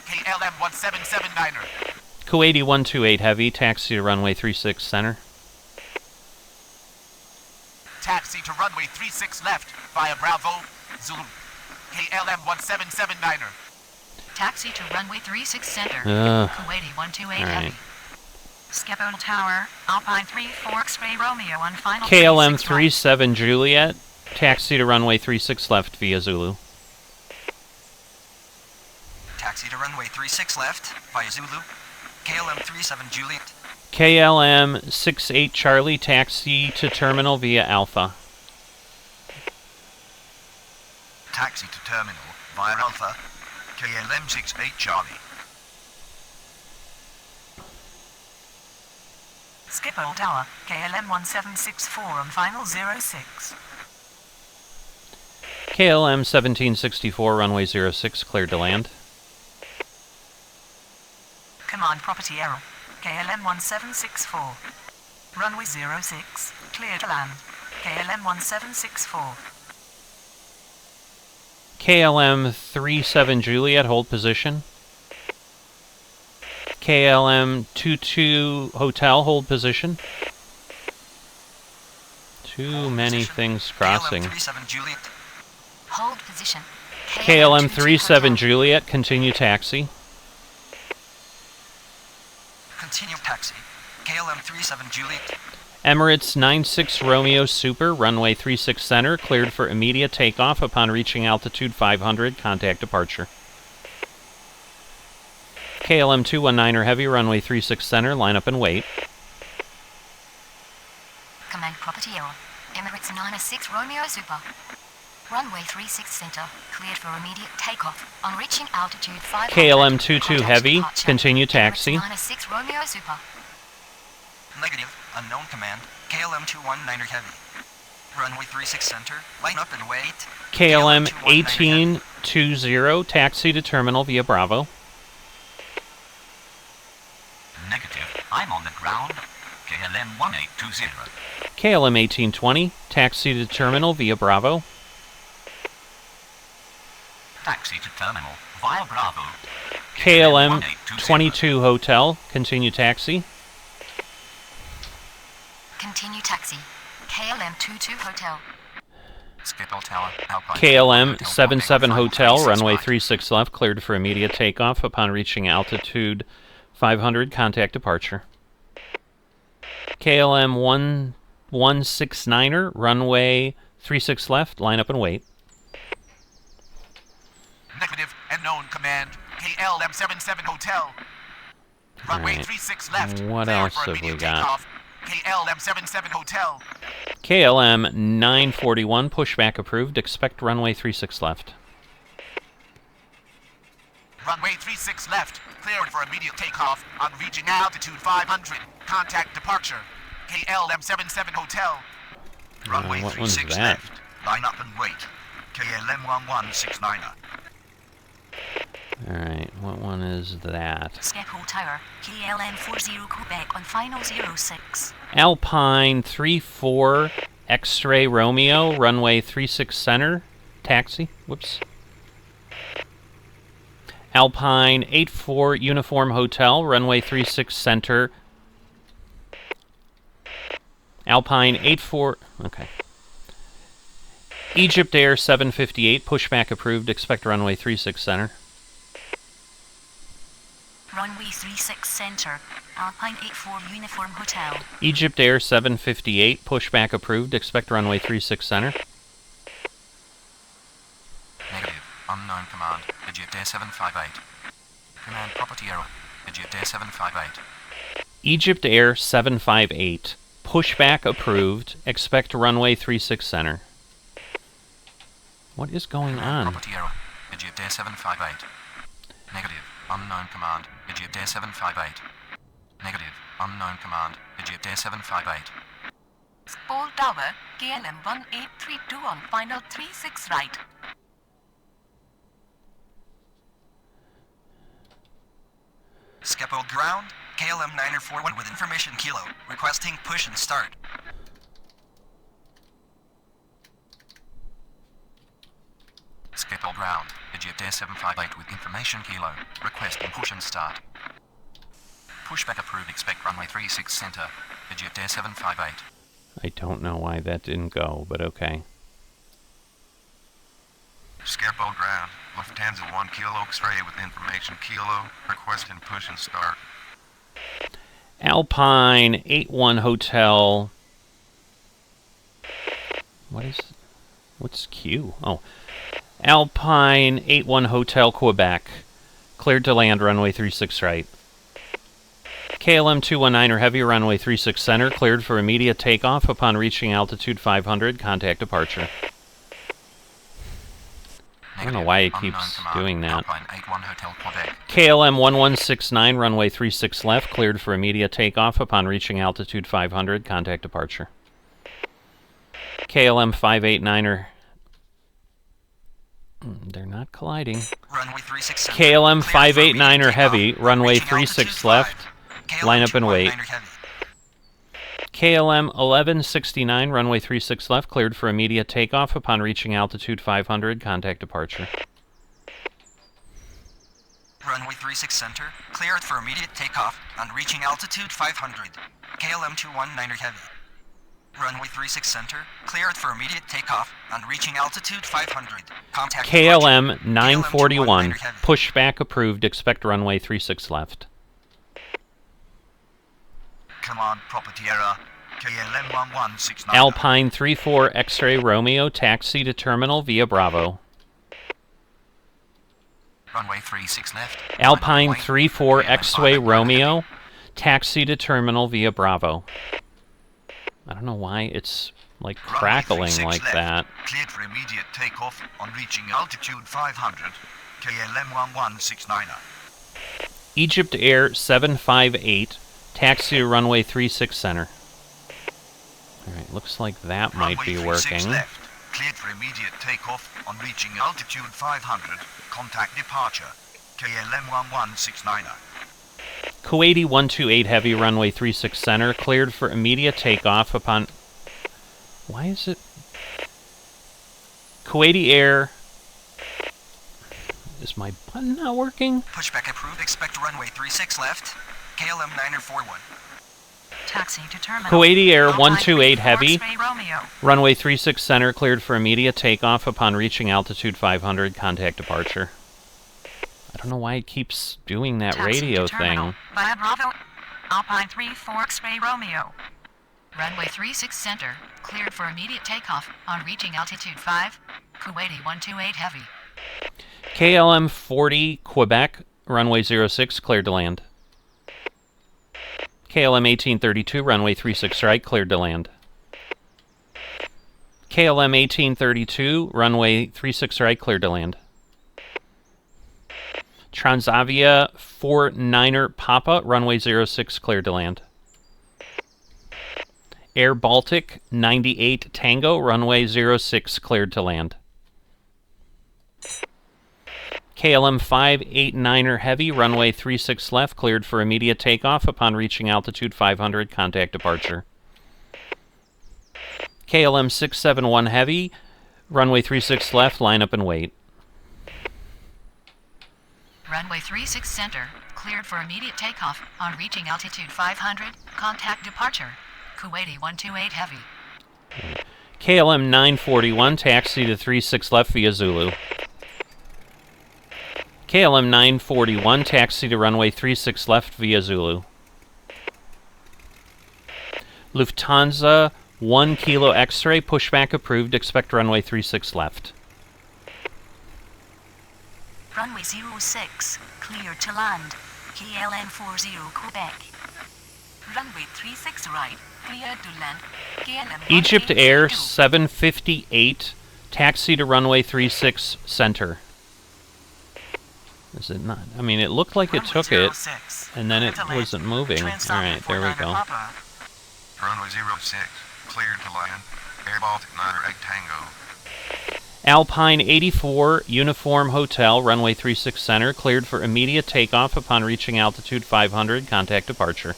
KLM 1779er. Kuwaiti 128 Heavy, taxi to runway 36 center. Taxi to runway 36 left via Bravo, Zulu. KLM 1779er. Taxi to runway 36 center. Ugh. Kuwaiti 128 Alright. Heavy. Schiphol Tower, Alpine 34 X-ray Romeo on final KLM 36 right. 37 Juliet, taxi to runway 36 left via Zulu. Taxi to runway 36 left via Zulu. KLM 37 Juliet. KLM 68 Charlie, taxi to terminal via Alpha. Taxi to terminal via Alpha. KLM 68 Charlie. Schiphol Tower, KLM 1764 on final 06. KLM 1764, runway 06, cleared to land. Command property error. KLM 1764. Runway 06, clear to land. KLM 1764. KLM 37 Juliet, hold position. KLM 22 Hotel, hold position. Too many things crossing. KLM 37 Juliet. Hold position. KLM 22 37 Hotel. Juliet, continue taxi. Continue taxi. KLM 37 Juliet. Emirates 96 Romeo Super, runway 36 center, cleared for immediate takeoff upon reaching altitude 500, contact departure. KLM 219er Heavy, runway 36 center, line up and wait. Command property error. Emirates 96 Romeo Super. Runway 36 center, cleared for immediate takeoff. On reaching altitude 500. KLM 22 contact Heavy, departure. continue taxi. Emirates 96 Romeo Super. Negative. Unknown command. KLM 219er Heavy. Runway 36 center. Line up and wait. KLM 219er Heavy. 1820, taxi to terminal via Bravo. Negative. I'm on the ground. KLM 1820. KLM 1820, taxi to terminal via Bravo. Taxi to terminal via Bravo. KLM 1820. 22 Hotel, continue taxi. Continue taxi. KLM 22 Hotel. Schiphol Tower, Alpine KLM 77 Hotel, runway 36 left, cleared for immediate takeoff. Upon reaching altitude 500, contact departure. KLM 1169er, runway 36 left, line up and wait. Negative, unknown command. KLM 77 Hotel. Runway Alright. 36 left. What Cleared else for have we immediate got? takeoff. KLM 77 Hotel. KLM 941, pushback approved. Expect runway 36 left. Runway 36 left. Cleared for immediate takeoff. On reaching altitude 500. Contact departure. KLM 77 Hotel. Runway what one's 36 that? left. Line up and wait. KLM 1169er. Alright, what one is that? Schiphol Tower, KLM 40 Quebec on final 06. Alpine 34 X-ray Romeo, runway 36 center, taxi. Whoops. Alpine 84 Uniform Hotel, runway 36 center. Alpine 84, okay. Egypt Air 758, pushback approved, expect runway 36 center. Runway 36 center, Alpine 84 Uniform Hotel. Egypt Air 758, pushback approved, expect runway 36 center. Negative, unknown command, Egypt Air 758. Command property error, Egypt Air 758. Egypt Air 758, pushback approved, expect runway 36 center. What is going on? Property error, Egypt Air 758. Negative, unknown command, Egypt Air 758. Negative, unknown command, Egypt Air 758. Schiphol Tower, KLM 1832 on final 36 right. Schiphol ground, KLM 941 with information kilo, requesting push and start. Schiphol ground, Egypt Air 758 with information kilo, requesting push and start. Pushback approved, expect runway 36 center, Egypt Air 758. I don't know why that didn't go, but okay. Schiphol ground. Lufthansa 1 Kilo X-ray with information kilo. Requesting push and start. Alpine 81 Hotel. What's Q? Oh. Alpine 81 Hotel Quebec. Cleared to land runway 36 right. KLM 219er Heavy, runway 36 center, cleared for immediate takeoff. Upon reaching altitude 500, contact departure. I don't know why it keeps doing that. KLM 1169, runway 36 left, cleared for immediate takeoff. Upon reaching altitude 500, contact departure. KLM 589er. They're not colliding. Runway 36 center. KLM 589er Heavy, runway 36 left, line up and wait. KLM 1169, runway 36 left, cleared for immediate takeoff. Upon reaching altitude 500, contact departure. Runway 36 center, cleared for immediate takeoff on reaching altitude 500. KLM 219er Heavy. Runway 36 center, cleared for immediate takeoff on reaching altitude 500. Contact KLM 941, KLM 219er Heavy. pushback approved, expect runway 36 left. Command property error. KLM 1169. Alpine 34 X-ray Romeo, taxi to terminal via Bravo. Runway 36 left. Alpine Runway 34 KLM X-ray 589er Romeo, taxi to terminal via Bravo. I don't know why it's like Runway crackling 36 like left. that. Cleared for immediate takeoff on reaching altitude 500. KLM 1169er. Egypt Air 758, taxi to runway 36 center. Alright, looks like that might Runway be 36 working. left. Cleared for immediate takeoff on reaching altitude 500. Contact departure. KLM 1169er. Kuwaiti 128 Heavy, runway 36 center, cleared for immediate takeoff upon... Why is it... Kuwaiti Air... Is my button not working? Pushback approved, expect runway 36 left. KLM 941. Taxi to terminal. Kuwaiti Air Alpine 128 Heavy, 34 Romeo. runway 36 center, cleared for immediate takeoff upon reaching altitude 500, contact departure. I don't know why it keeps doing that Taxi radio to terminal. thing. Via Bravo. Alpine 34 X-ray Romeo. Runway 36 center, cleared for immediate takeoff on reaching altitude 5, Kuwaiti 128 Heavy. KLM 40 Quebec, runway 06, cleared to land. KLM 1832, runway 36 right, cleared to land. KLM 1832, runway 36 right, cleared to land. Transavia 49er Papa, runway 06, cleared to land. Air Baltic 98 Tango, runway 06, cleared to land. KLM 589er Heavy, runway 36 left, cleared for immediate takeoff upon reaching altitude 500, contact departure. KLM 671 Heavy, runway 36 left, line up and wait. Runway 36 center, cleared for immediate takeoff on reaching altitude 500, contact departure, Kuwaiti 128 Heavy. KLM 941, taxi to 36 left via Zulu. KLM 941, taxi to runway 36 left via Zulu. Lufthansa 1 Kilo X-ray, pushback approved, expect runway 36 left. Runway 06, clear to land. KLM 40 Quebec. Runway 36 right, clear to land. KLM Egypt Air 1832. 758, taxi to runway 36 center. Is it not? I mean, it looked like it Runway took it, 06, and then it clear to land. wasn't moving. Transavia Alright, there we 49er go. Papa. Runway 06, cleared to land. Air Baltic 98 Tango. Alpine 84 Uniform Hotel, runway 36 center, cleared for immediate takeoff upon reaching altitude 500, contact departure.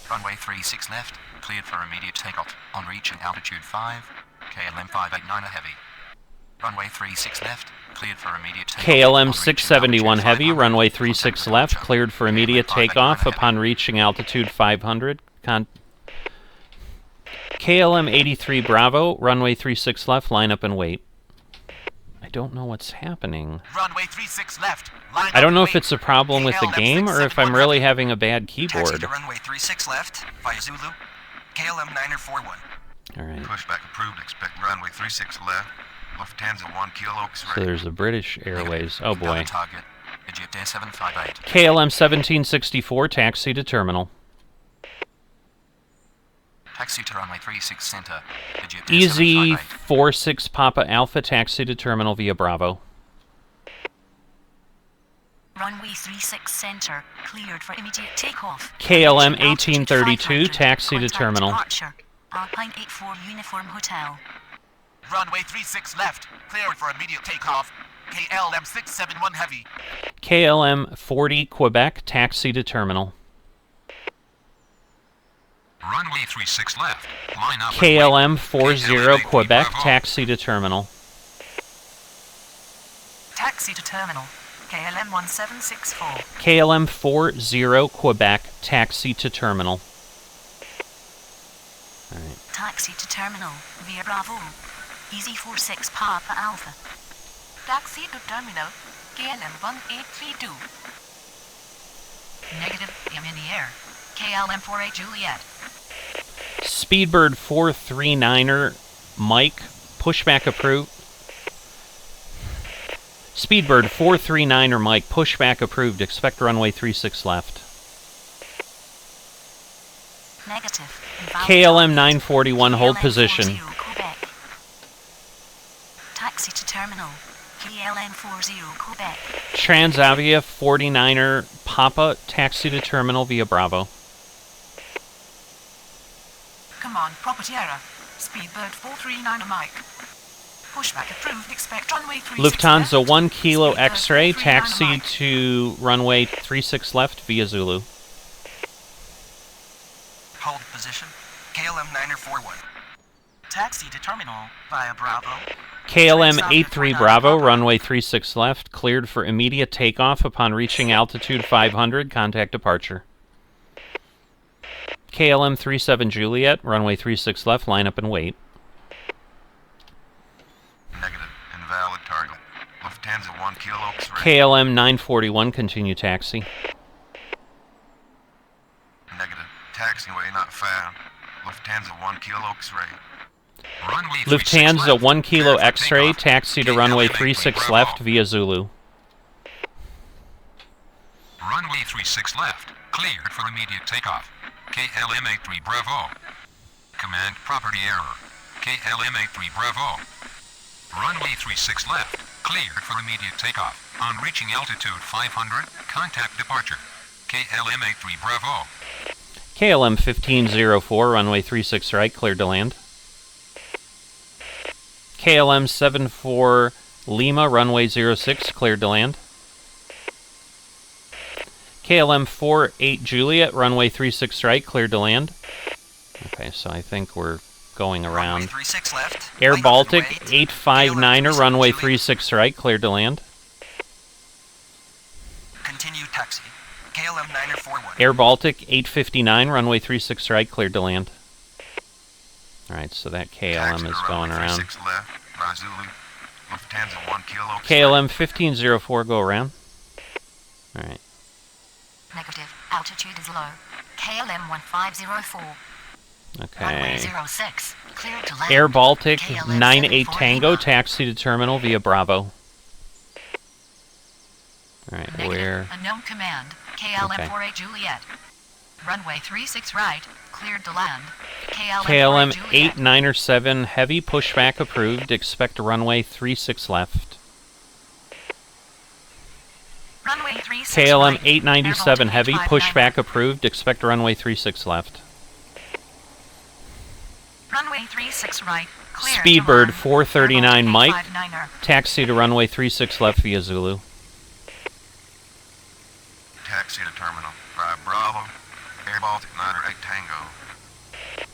Runway 36 left, cleared for immediate takeoff on reaching altitude 5, KLM 589 Heavy. Runway 36 left, cleared for immediate takeoff. KLM 671 Heavy, runway 36 left, cleared for immediate takeoff upon reaching altitude 500. KLM 83 Bravo, runway 36 left, line up and wait. I don't know what's happening. Runway 36 left. Line I don't up know and if wait. it's a problem with the KLM game or if I'm 671 really having a bad Taxi keyboard. to runway 36 left, via Zulu. KLM 941. Alright, Pushback approved. Expect runway 36 left. Lufthansa 1 Kilo X-ray. so there's the British Airways. Oh boy. Target, Egypt Air 758. KLM 1764, taxi to terminal. Taxi to runway 36 center, Egypt Air Easy 758. 46 Papa Alpha, taxi to terminal via Bravo. Runway 36 center, cleared for immediate takeoff. KLM Reaching altitude 1832, 500, taxi to contact terminal. Departure. Alpine 84 Uniform Hotel. Runway 36 left. Cleared for immediate takeoff. KLM 671 Heavy. KLM 40 Quebec, taxi to terminal. Runway 36 left. Line up. KLM 40 KLM Quebec, Bravo. taxi to terminal. Taxi to terminal. KLM 1764. KLM 40 Quebec, taxi to terminal. Alright. Taxi to terminal via Bravo. Easy 46 Papa Alpha. Taxi to terminal. KLM 1832. Negative, I'm in the air. KLM 48 Juliet. Speedbird 439er Mike, pushback approved. Speedbird 439er Mike, pushback approved. Expect runway 36 left. Negative. KLM 941, hold KLM position. 40 Quebec. Taxi to terminal. KLM 40 Quebec. Transavia 49er Papa, taxi to terminal via Bravo. Command property error. Speedbird 439 Mike. Pushback approved. Expect runway 36 Lufthansa left. 1 Kilo Speedbird X-ray, 439 taxi Mike. to runway 36 left via Zulu. Hold position. KLM 941. Taxi to terminal via Bravo. KLM Transavia 83 49 Bravo, Papa. runway 36 left, cleared for immediate takeoff upon reaching altitude 500, contact departure. KLM 37 Juliet, runway 36 left, line up and wait. Negative. Invalid target. Lufthansa 1 Kilo X-ray. KLM 941, continue taxi. Negative. Taxiway not found. Lufthansa 1 Kilo X-ray. Runway 36 Lufthansa left. 1 Kilo Cleared for X-ray, takeoff. taxi to KLM runway 83 36 Bravo. left via Zulu. Runway 36 left. Cleared for immediate takeoff. KLM 83 Bravo. Command property error. KLM 83 Bravo. Runway 36 left. Cleared for immediate takeoff. On reaching altitude 500, contact departure. KLM 83 Bravo. KLM 1504, runway 36 right, cleared to land. KLM 74 Lima, runway 06, cleared to land. KLM 48 Juliet, runway 36 right, cleared to land. Okay, so I think we're going Runway around. 36 left. Air line up Baltic and wait. 859er, KLM runway Juliet. 36 right, cleared to land. Continue taxi. KLM 941. Air Baltic 859, runway 36 right, cleared to land. Alright, so that KLM is going around. 36 left. Razulu. Lufthansa 1 Kilo X-ray. KLM 1504, go around. Alright. Negative. Altitude is low. KLM 1504. Runway Okay. 06. Cleared to land. Air Baltic KLM 98 74 Tango, Lima. taxi to terminal via Bravo. Alright, Negative. where? Unknown command. KLM Okay. 48 Juliet. Runway 36 right. Cleared to land. KLM 48 Juliet. 897 Heavy, pushback approved, expect runway 36 left. Runway 36 KLM right. 897 Air Heavy, Baltic pushback approved, expect runway 36 left. Runway 36 right. Cleared Speedbird to land. 439 Air Mike, Baltic 859er. taxi to runway 36 left via Zulu. Taxi to terminal. 5 Bravo. Air Baltic 908 Tango.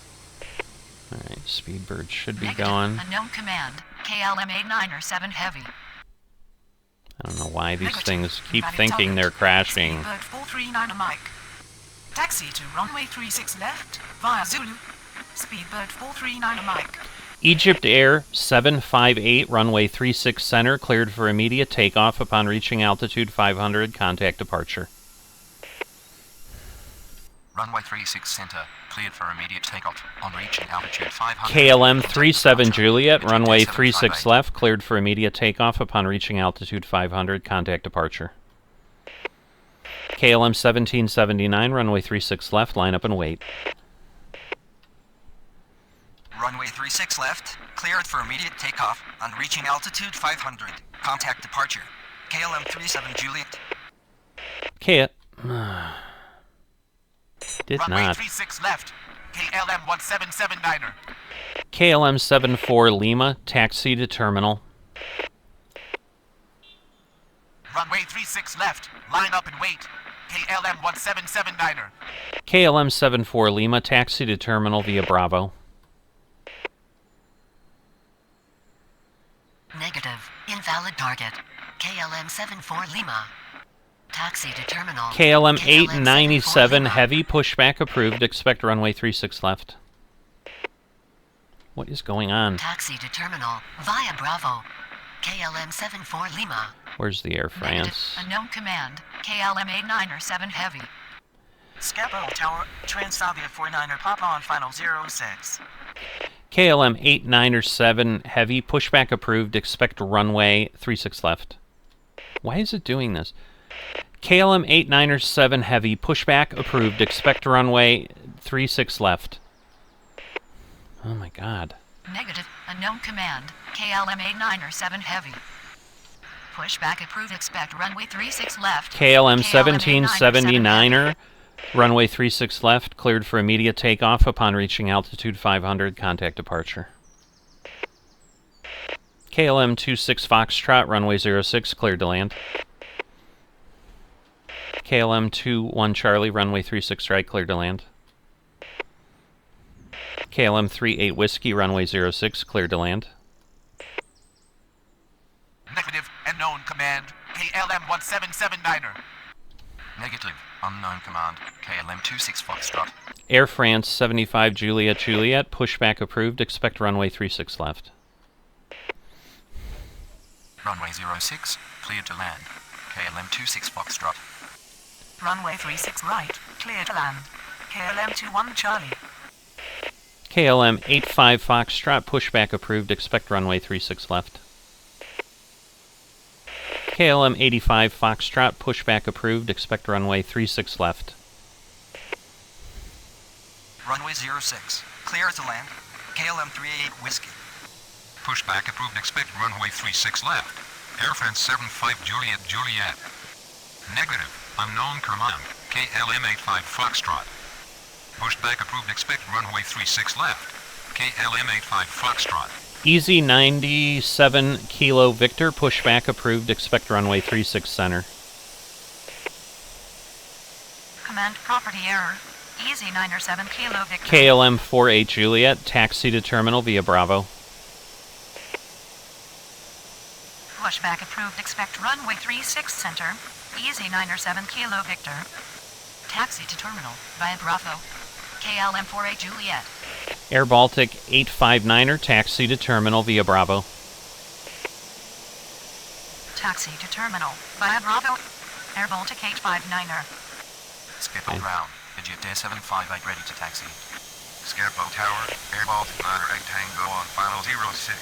Alright, Speedbird should be Negative. going. Unknown command. KLM 897 Heavy. I don't know why these Negative. things keep Invalid thinking target. they're crashing. Speedbird 439 Mike. Taxi to runway 36 left via Zulu. Speedbird 439 Mike. Egypt Air 758, runway 36 center, cleared for immediate takeoff upon reaching altitude 500, contact departure. Runway 36 center, cleared for immediate takeoff. On reaching altitude 500. KLM contact 37 departure. Juliet, Between runway 758. 36 left, cleared for immediate takeoff upon reaching altitude 500, contact departure. KLM 1779, runway 36 left, line up and wait. Runway 36 left. Cleared for immediate takeoff. On reaching altitude 500. Contact departure. KLM 37 Juliet. K did Runway not. 36 left. KLM 1779er. KLM 74 Lima, taxi to terminal. Runway 36 left. Line up and wait. KLM 1779er. KLM 74 Lima, taxi to terminal via Bravo. Negative. Invalid target. KLM 74 Lima. Taxi to terminal. KLM 74 897 Lima. Heavy, pushback approved, expect runway 36 left. What is going on? Taxi to terminal via Bravo. KLM 74 Lima. Where's the Air Negative. France? Unknown command. KLM 897 Heavy. Schiphol Tower, Transavia 49er, Papa on final 06. KLM 897 Heavy, pushback approved, expect runway 36 left. Why is it doing this? KLM 897 Heavy, pushback approved, expect runway 36 left. Oh my god. Negative. Unknown command. KLM 897 Heavy. Pushback approved. Expect runway 36 left. KLM 897 1779er, runway 36 left, cleared for immediate takeoff upon reaching altitude 500, contact departure. KLM 26 Foxtrot, runway 06, cleared to land. KLM 21 Charlie, runway 36 right, cleared to land. KLM 38 Whiskey, runway 06, cleared to land. Negative. Unknown command. KLM 1779er. Negative. Unknown command. KLM 26 Foxtrot. Air France 75 Juliet Juliet, pushback approved, expect runway 36 left. Runway 06, cleared to land. KLM 26 Foxtrot. Runway 36 right, clear to land. KLM 21 Charlie. KLM 85 Foxtrot, pushback approved, expect runway 36 left. KLM 85 Foxtrot, pushback approved, expect runway 36 left. Runway 06, clear to land. KLM 38 Whiskey. Pushback approved. Expect runway 36 left. Air France 75 Juliet Juliet. Negative. Unknown command. KLM 85 Foxtrot. Pushback approved. Expect runway 36 left. KLM 85 Foxtrot. Easy 97 Kilo Victor, pushback approved, expect runway 36 center. Command property error. Easy 907 Kilo Victor. KLM 48 Juliet, taxi to terminal via Bravo. Pushback approved, expect runway 36 center. Easy 907 Kilo Victor. Taxi to terminal via Bravo. KLM 48 Juliet. Air Baltic 859er, taxi to terminal via Bravo. Taxi to terminal via Bravo. Air Baltic 859er. Schiphol ground. Egypt Air 758 ready to taxi. Schiphol Tower, Air Baltic 98 Tango on final 06.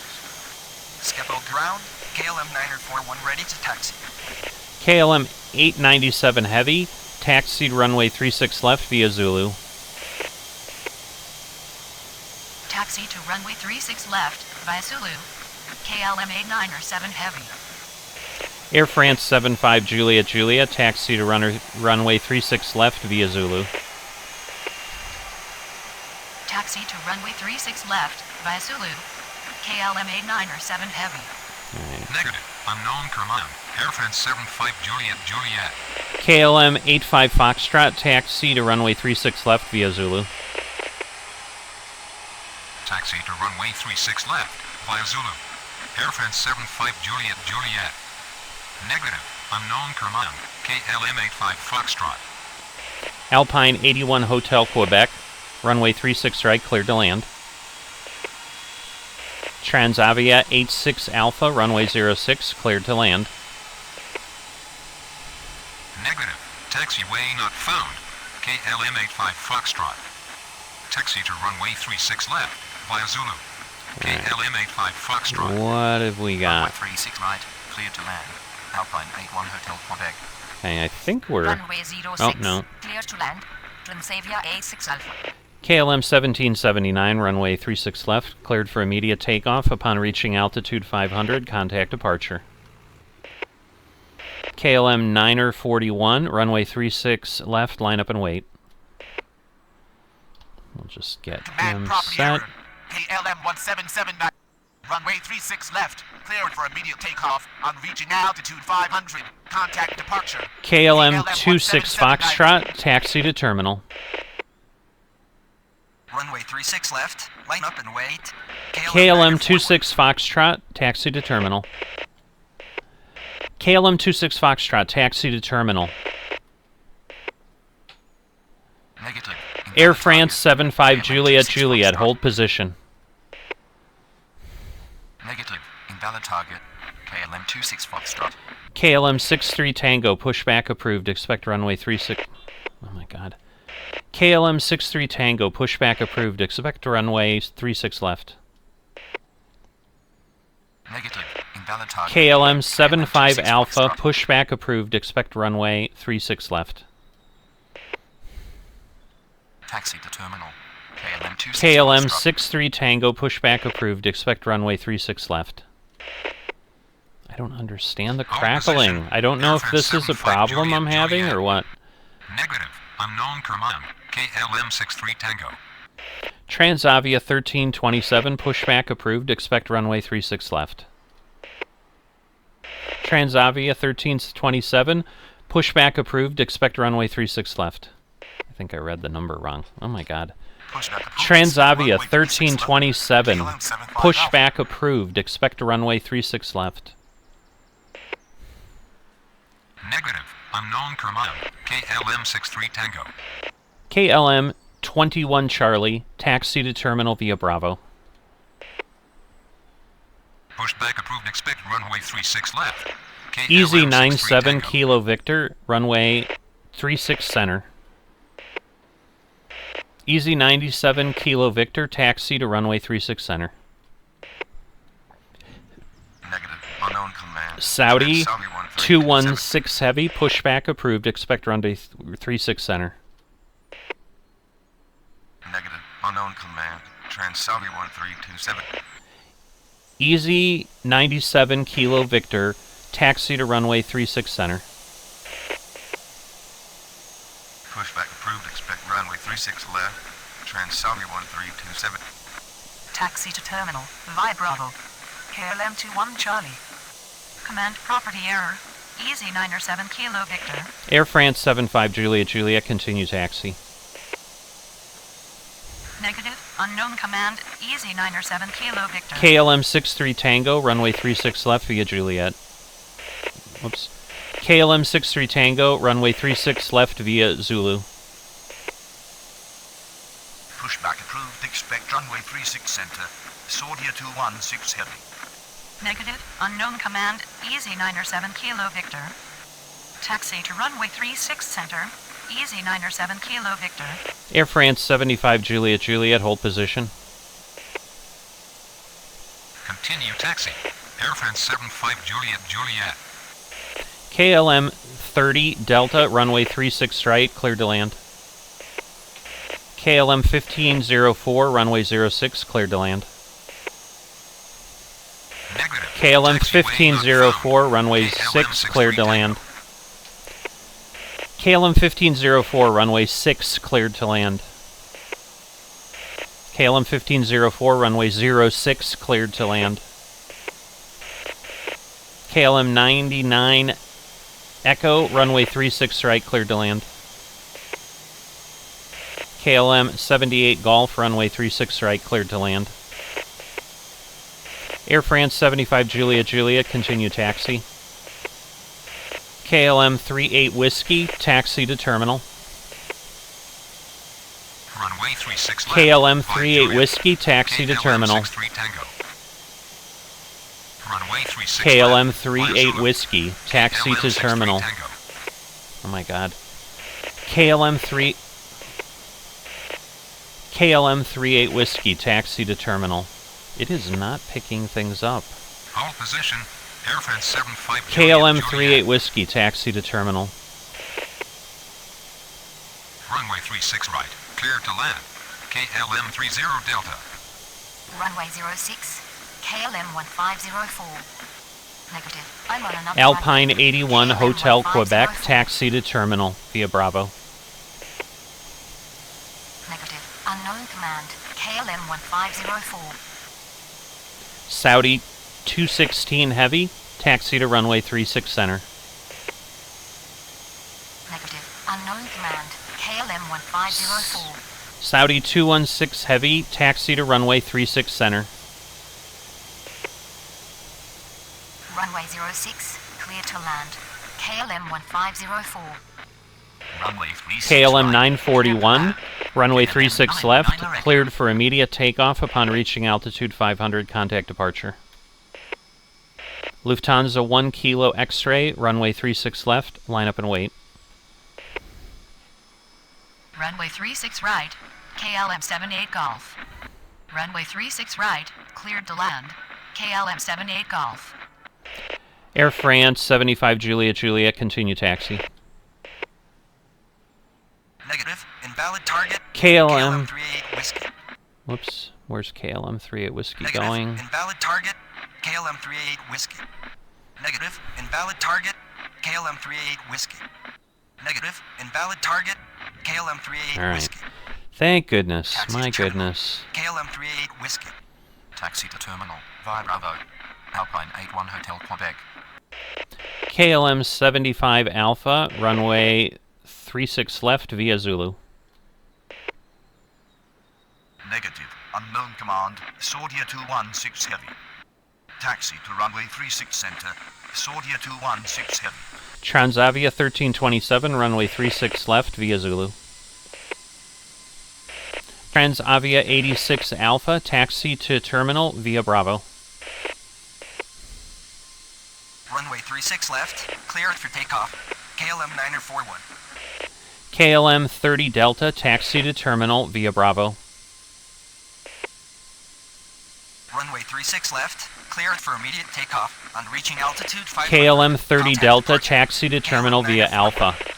Schiphol ground. KLM 941 ready to taxi. KLM 897 Heavy, taxi to runway 36 left via Zulu. Taxi to runway 36 left via Zulu. KLM 897 Heavy. Air France 75 Juliet Juliet, taxi to runway 36 left via Zulu. Taxi to runway 36 left via Zulu. KLM 897 Heavy. Negative. Unknown command. Air France 75 Juliet Juliet. KLM 85 Foxtrot, taxi to runway 36 left via Zulu. Taxi to runway 36 left via Zulu. Air France 75 Juliet Juliet. Negative. Unknown command. KLM 85 Foxtrot. Alpine 81 Hotel Quebec, runway 36 right, cleared to land. Transavia 86 Alpha, runway 06, cleared to land. Negative. Taxiway not found. KLM 85 Foxtrot. Taxi to runway 36 left via Zulu. KLM 85 Foxtrot. What have we Runway got? 36 right, cleared to land. Alpine 81 Hotel Quebec. Okay, I think we're... Runway 06. Oh, no. Clear to land. Transavia 86 Alpha. KLM 1779, runway 36 left, cleared for immediate takeoff. Upon reaching altitude 500, contact departure. KLM 941, runway 36 left, line up and wait. We'll just get Command him property set. error. KLM 1779. Runway 36 left. Cleared for immediate takeoff on reaching altitude 500. Contact departure. KLM 26 Foxtrot, taxi to terminal. Runway 36 left. Line up and wait. KLM 26 Foxtrot, taxi to terminal. KLM 26 Foxtrot, taxi to terminal. Negative. Air France 75 Juliet Juliet, hold position. Negative. Invalid target. KLM 26 Foxtrot. KLM 63 Tango, pushback approved, expect runway 36... Oh my god. KLM 63 Tango, pushback approved, expect runway 36 left. Negative. Invalid target. KLM 75 26 Alpha, Foxtrot. pushback approved, expect runway 36 left. Taxi to terminal. KLM 26 KLM Foxtrot. 63 Tango, pushback approved, expect runway 36 left. I don't understand the crackling. I don't know if this is a problem I'm having or what. Negative. Unknown command. KLM 63 Tango. Transavia 1327, pushback approved, expect runway 36 left. Transavia 1327, pushback approved, expect runway 36 left. I think I read the number wrong. Oh my god. Pushback approved. Transavia Runway 36 left. 1327, KLM 75 pushback approved, expect runway 36 left. Negative. Unknown command. KLM 63 Tango. KLM 21 Charlie, taxi to terminal via Bravo. Pushback approved. Expect runway 36 left. KLM Easy 63 97 Tango. Kilo Victor, runway 36 center. Easy 97 Kilo Victor, taxi to runway 36 center. Negative. Unknown command. Saudi Saudi 1327. 216 Heavy, pushback approved. Expect runway 36 center. Negative. Unknown command. Saudi 1327. Easy 97 Kilo Victor, taxi to runway 36 center. Pushback approved. Expect runway 36 left. Saudi 1327. Taxi to terminal, via Bravo. KLM 21 Charlie. Command property error. Easy 97 Kilo Victor. Air France 75 Juliet, continue taxi. Negative. Unknown command. Easy 97 Kilo Victor. KLM 63 Tango, runway 36 left via Juliet. Whoops. KLM 63 Tango, runway 36 left via Zulu. Pushback approved. Expect runway 36 center. Saudia 216 Heavy. Negative. Unknown command. Easy 97 Kilo Victor. Taxi to runway 36 center. Easy 97 Kilo Victor. Air France 75 Juliet, hold position. Continue taxi. Air France 75 Juliet. KLM 30 Delta, runway 36 right, cleared to land. KLM 1504, runway 06, cleared to land. Negative. KLM Taxiway 1504, unfound. runway KLM 6, cleared to 63 land. KLM 1504, runway 6, cleared to land. KLM 1504, runway 06, cleared to land. KLM 99 Echo, runway 36 right, cleared to land. KLM 78 Golf, runway 36 right, cleared to land. Air France 75 Juliet, continue taxi. KLM 38 Whiskey, taxi to terminal. Runway 36 left. KLM Via 38 Juliet. Whiskey, taxi to KLM terminal. 63 Tango. Runway 36 KLM left. 38 Via Zulu. Whiskey, taxi KLM to 63 terminal. Tango. Oh my god. KLM 38 Whiskey, taxi to terminal. It is not picking things up. Hold position. Air France 75 KLM Juliet. 38 Whiskey, taxi to terminal. Runway 36 right. Clear to land. KLM 30 Delta. Runway 06. KLM 1504. Negative. I'm on another Alpine runway. 81 KLM Hotel 1504. Quebec, taxi to terminal via Bravo. Negative. Unknown command. KLM 1504. Saudi 216 Heavy, taxi to runway 36 center. Negative. Unknown command. KLM 1504. Saudi 216 Heavy, taxi to runway 36 center. Runway 06. Clear to land. KLM 1504. Runway 36 KLM right. 941, runway KLM 36 99 left, direct. cleared for immediate takeoff upon reaching altitude 500, contact departure. Lufthansa 1 Kilo X-ray, runway 36 left, line up and wait. Runway 36 right. KLM 78 Golf. Runway 36 right. Cleared to land. KLM 78 Golf. Air France 75 Juliet, continue taxi. Negative. Invalid target. KLM 38 Whiskey. Whoops, where's KLM 38 Whiskey Negative. going? Invalid target. KLM 38 Whiskey. Negative. Invalid target. KLM 38 Whiskey. Negative. Invalid target. KLM 38 All right. Whiskey. Thank goodness, Taxi my to terminal. goodness. KLM 38 Whiskey. Taxi to terminal via Bravo. Alpine 81 Hotel Quebec. KLM 75 Alpha, runway 36 left via Zulu. Negative. Unknown command. Saudia 216 Heavy. Taxi to runway 36 center. Saudia 216 Heavy. Transavia 1327, runway 36 left via Zulu. Transavia 86 Alpha, taxi to terminal via Bravo. Runway 36 left, cleared for takeoff. KLM 941. KLM 30 Delta, taxi to terminal via Bravo. Runway 36 left, cleared for immediate takeoff on reaching altitude 500. KLM 30 Contact Delta, departure. taxi to terminal KLM via 941. Alpha.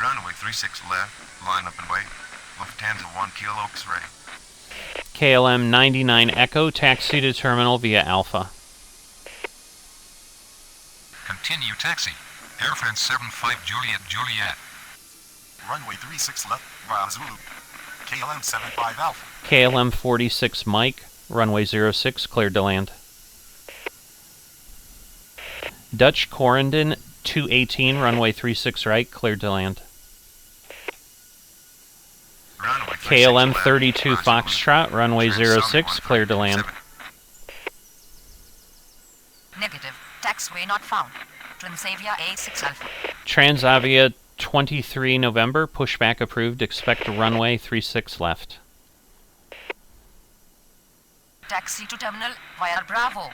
Runway 36 left, line up and wait. Lufthansa 1 Kilo X-ray. KLM 99 Echo, taxi to terminal via Alpha. Continue taxi. Air France 75 Juliet. Runway 36 left via Zulu. KLM 75 Alpha. KLM 46 Mike, runway 06, cleared to land. Dutch Corendon 218, runway 36 right, cleared to land. Runway 36 KLM left, 32 via Zulu. Foxtrot, runway Trans 06, cleared to land. 7. Negative. Taxiway not found. Transavia A6 Alpha. Transavia 23 November, pushback approved, expect runway 36 left. Taxi to terminal via Bravo.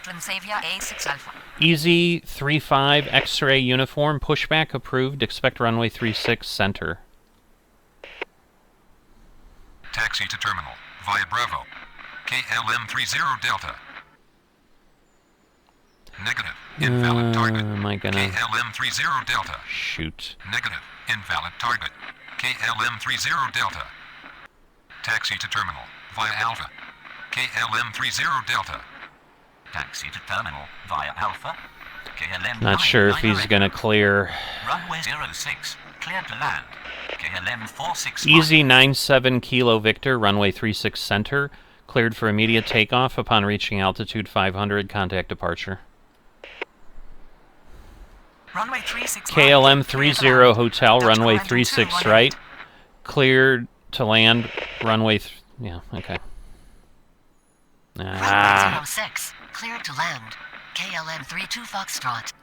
Transavia A6 Alpha. Easy 35 X-ray uniform, pushback approved, expect runway 36 center. Taxi to terminal via Bravo. KLM 30 Delta. Negative. Invalid target. Am I gonna... KLM 30 Delta. Shoot. Negative. Invalid target. KLM 30 Delta. Taxi to terminal via Alpha. KLM 30 Delta. Taxi to terminal via Alpha. KLM Not sure if he's gonna clear. Runway 06, cleared to land. KLM 46. Easy 97 Kilo Victor, runway 36 center, cleared for immediate takeoff upon reaching altitude 500, contact departure. Runway 36 KLM 30 Hotel, runway 36 right, cleared to land, runway... yeah, okay. Runway 06, cleared to land. KLM 32 Foxtrot.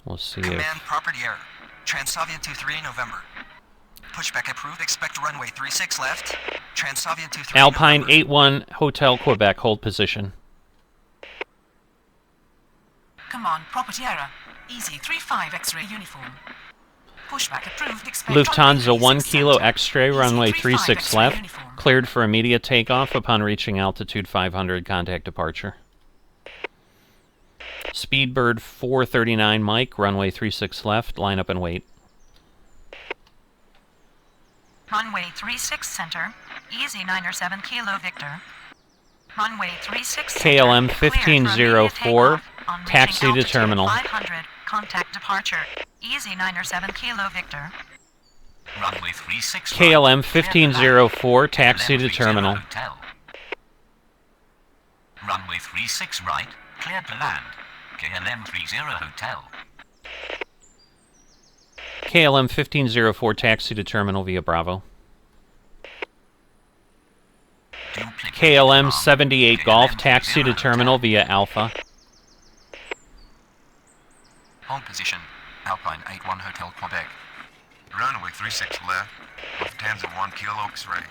We'll see Command if... property error. Transavia 23 November. Pushback approved. Expect runway 36 left. Transavia 23 Alpine November. 81 Hotel Quebec, hold position. Command property error. Easy 35 X-ray uniform. Pushback approved. Expect Lufthansa 1 36 Kilo center. X-ray, Easy runway 35 36 X-ray left, uniform. cleared for immediate takeoff upon reaching altitude 500, contact departure. Speedbird 439 Mike, runway 36 left, line up and wait. Runway 36 center. Easy 97 Kilo Victor. Runway 36 center. KLM Cleared for immediate 1504, takeoff on reaching taxi to altitude terminal. 500, contact departure. Easy 97 Kilo Victor. Runway 36. KLM right, cleared to land. 1504, taxi KLM to 30 terminal. Hotel. Runway 36 right, cleared to land. KLM 30 Hotel. KLM 1504, taxi to terminal via Bravo. Duplicate KLM command. 78 Golf, KLM taxi to 30 terminal Hotel. via Alpha. Hold position. Alpine 81 Hotel Quebec. Runway 36 left. Lufthansa 1 Kilo X-ray.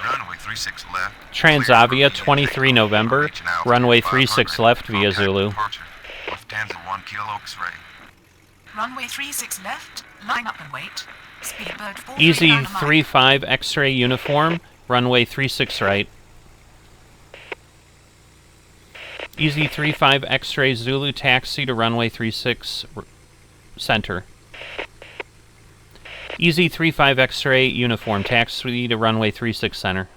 Runway 36 left. Transavia 23 November, Reaching altitude runway 500, 36 left via contact Zulu. departure. Lufthansa 1 Kilo X-ray. Runway 36 left. Line up and wait. Speedbird 439 Easy Mike. 35 X-ray uniform, runway 36 right. Easy 35 X-ray Zulu, taxi to runway 36 center. Easy 35 X-ray uniform, taxi to runway 36 center.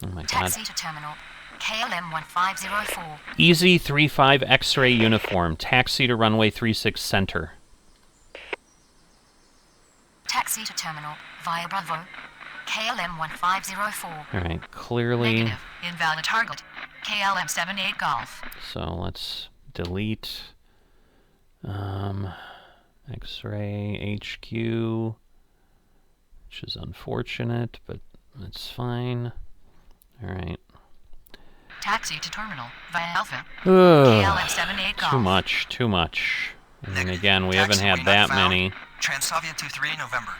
Oh my god. Taxi to terminal. KLM 1504. Easy 35 X-ray uniform, taxi to runway 36 center. Taxi to terminal via Bravo. KLM 1504. Alright, clearly... Negative. Invalid target. KLM 78 Golf. So let's delete X-ray HQ, which is unfortunate, but that's fine. Alright. Taxi to terminal via Alpha. Ugh, KLM 78 Golf. too much. And Negative. again, we haven't Taxiway had not that found. many. Transavia 23 November.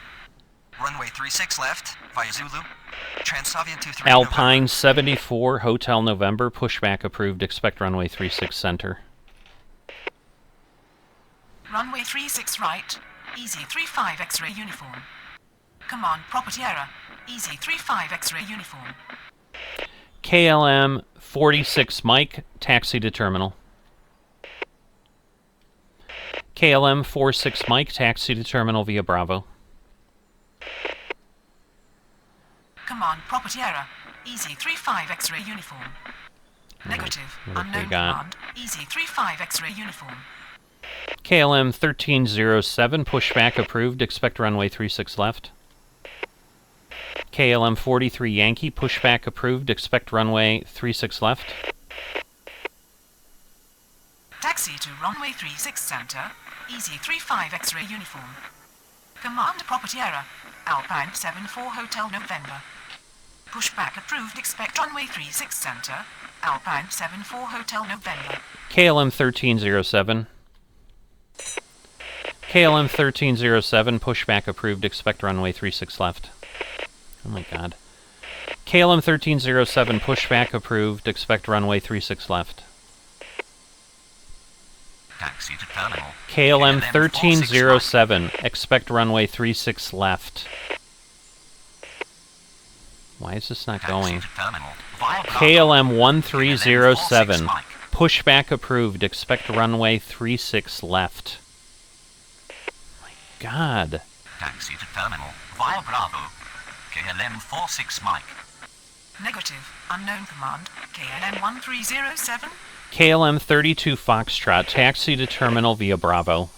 Runway 36 left via Zulu. Transavia 23 Alpine 74, Hotel November, pushback approved, expect runway 36 center. Runway 36 right. Easy 35 X-ray uniform. Command property error. Easy 35 X-ray uniform. KLM 46 Mike, taxi to terminal. KLM 46 Mike, taxi to terminal via Bravo. Command property error. Easy 35 X-ray uniform. Negative. what have they Unknown got? command. Easy 35 X-ray uniform. KLM 1307, pushback approved, expect runway 36 left. KLM 43 Yankee, pushback approved, expect runway 36 left. Taxi to runway 36 center. Easy 35 X-ray uniform. Command property error. Alpine 74 Hotel November. Pushback approved, expect runway 36 center. Alpine 74 Hotel November. KLM 1307. KLM 1307, pushback approved, expect runway 36 left. Oh my god. KLM 1307, pushback approved, expect runway 36 left. Taxi to terminal. KLM 1307, expect runway 36 left. Why is this not going? Taxi to terminal. Via Bravo. KLM 1307, 46 Mike. pushback approved, expect runway 36 left. My god. Taxi to terminal. Via Bravo. KLM 46 Mike. Negative. Unknown command. KLM 1307. KLM 32 Foxtrot, taxi to terminal via Bravo.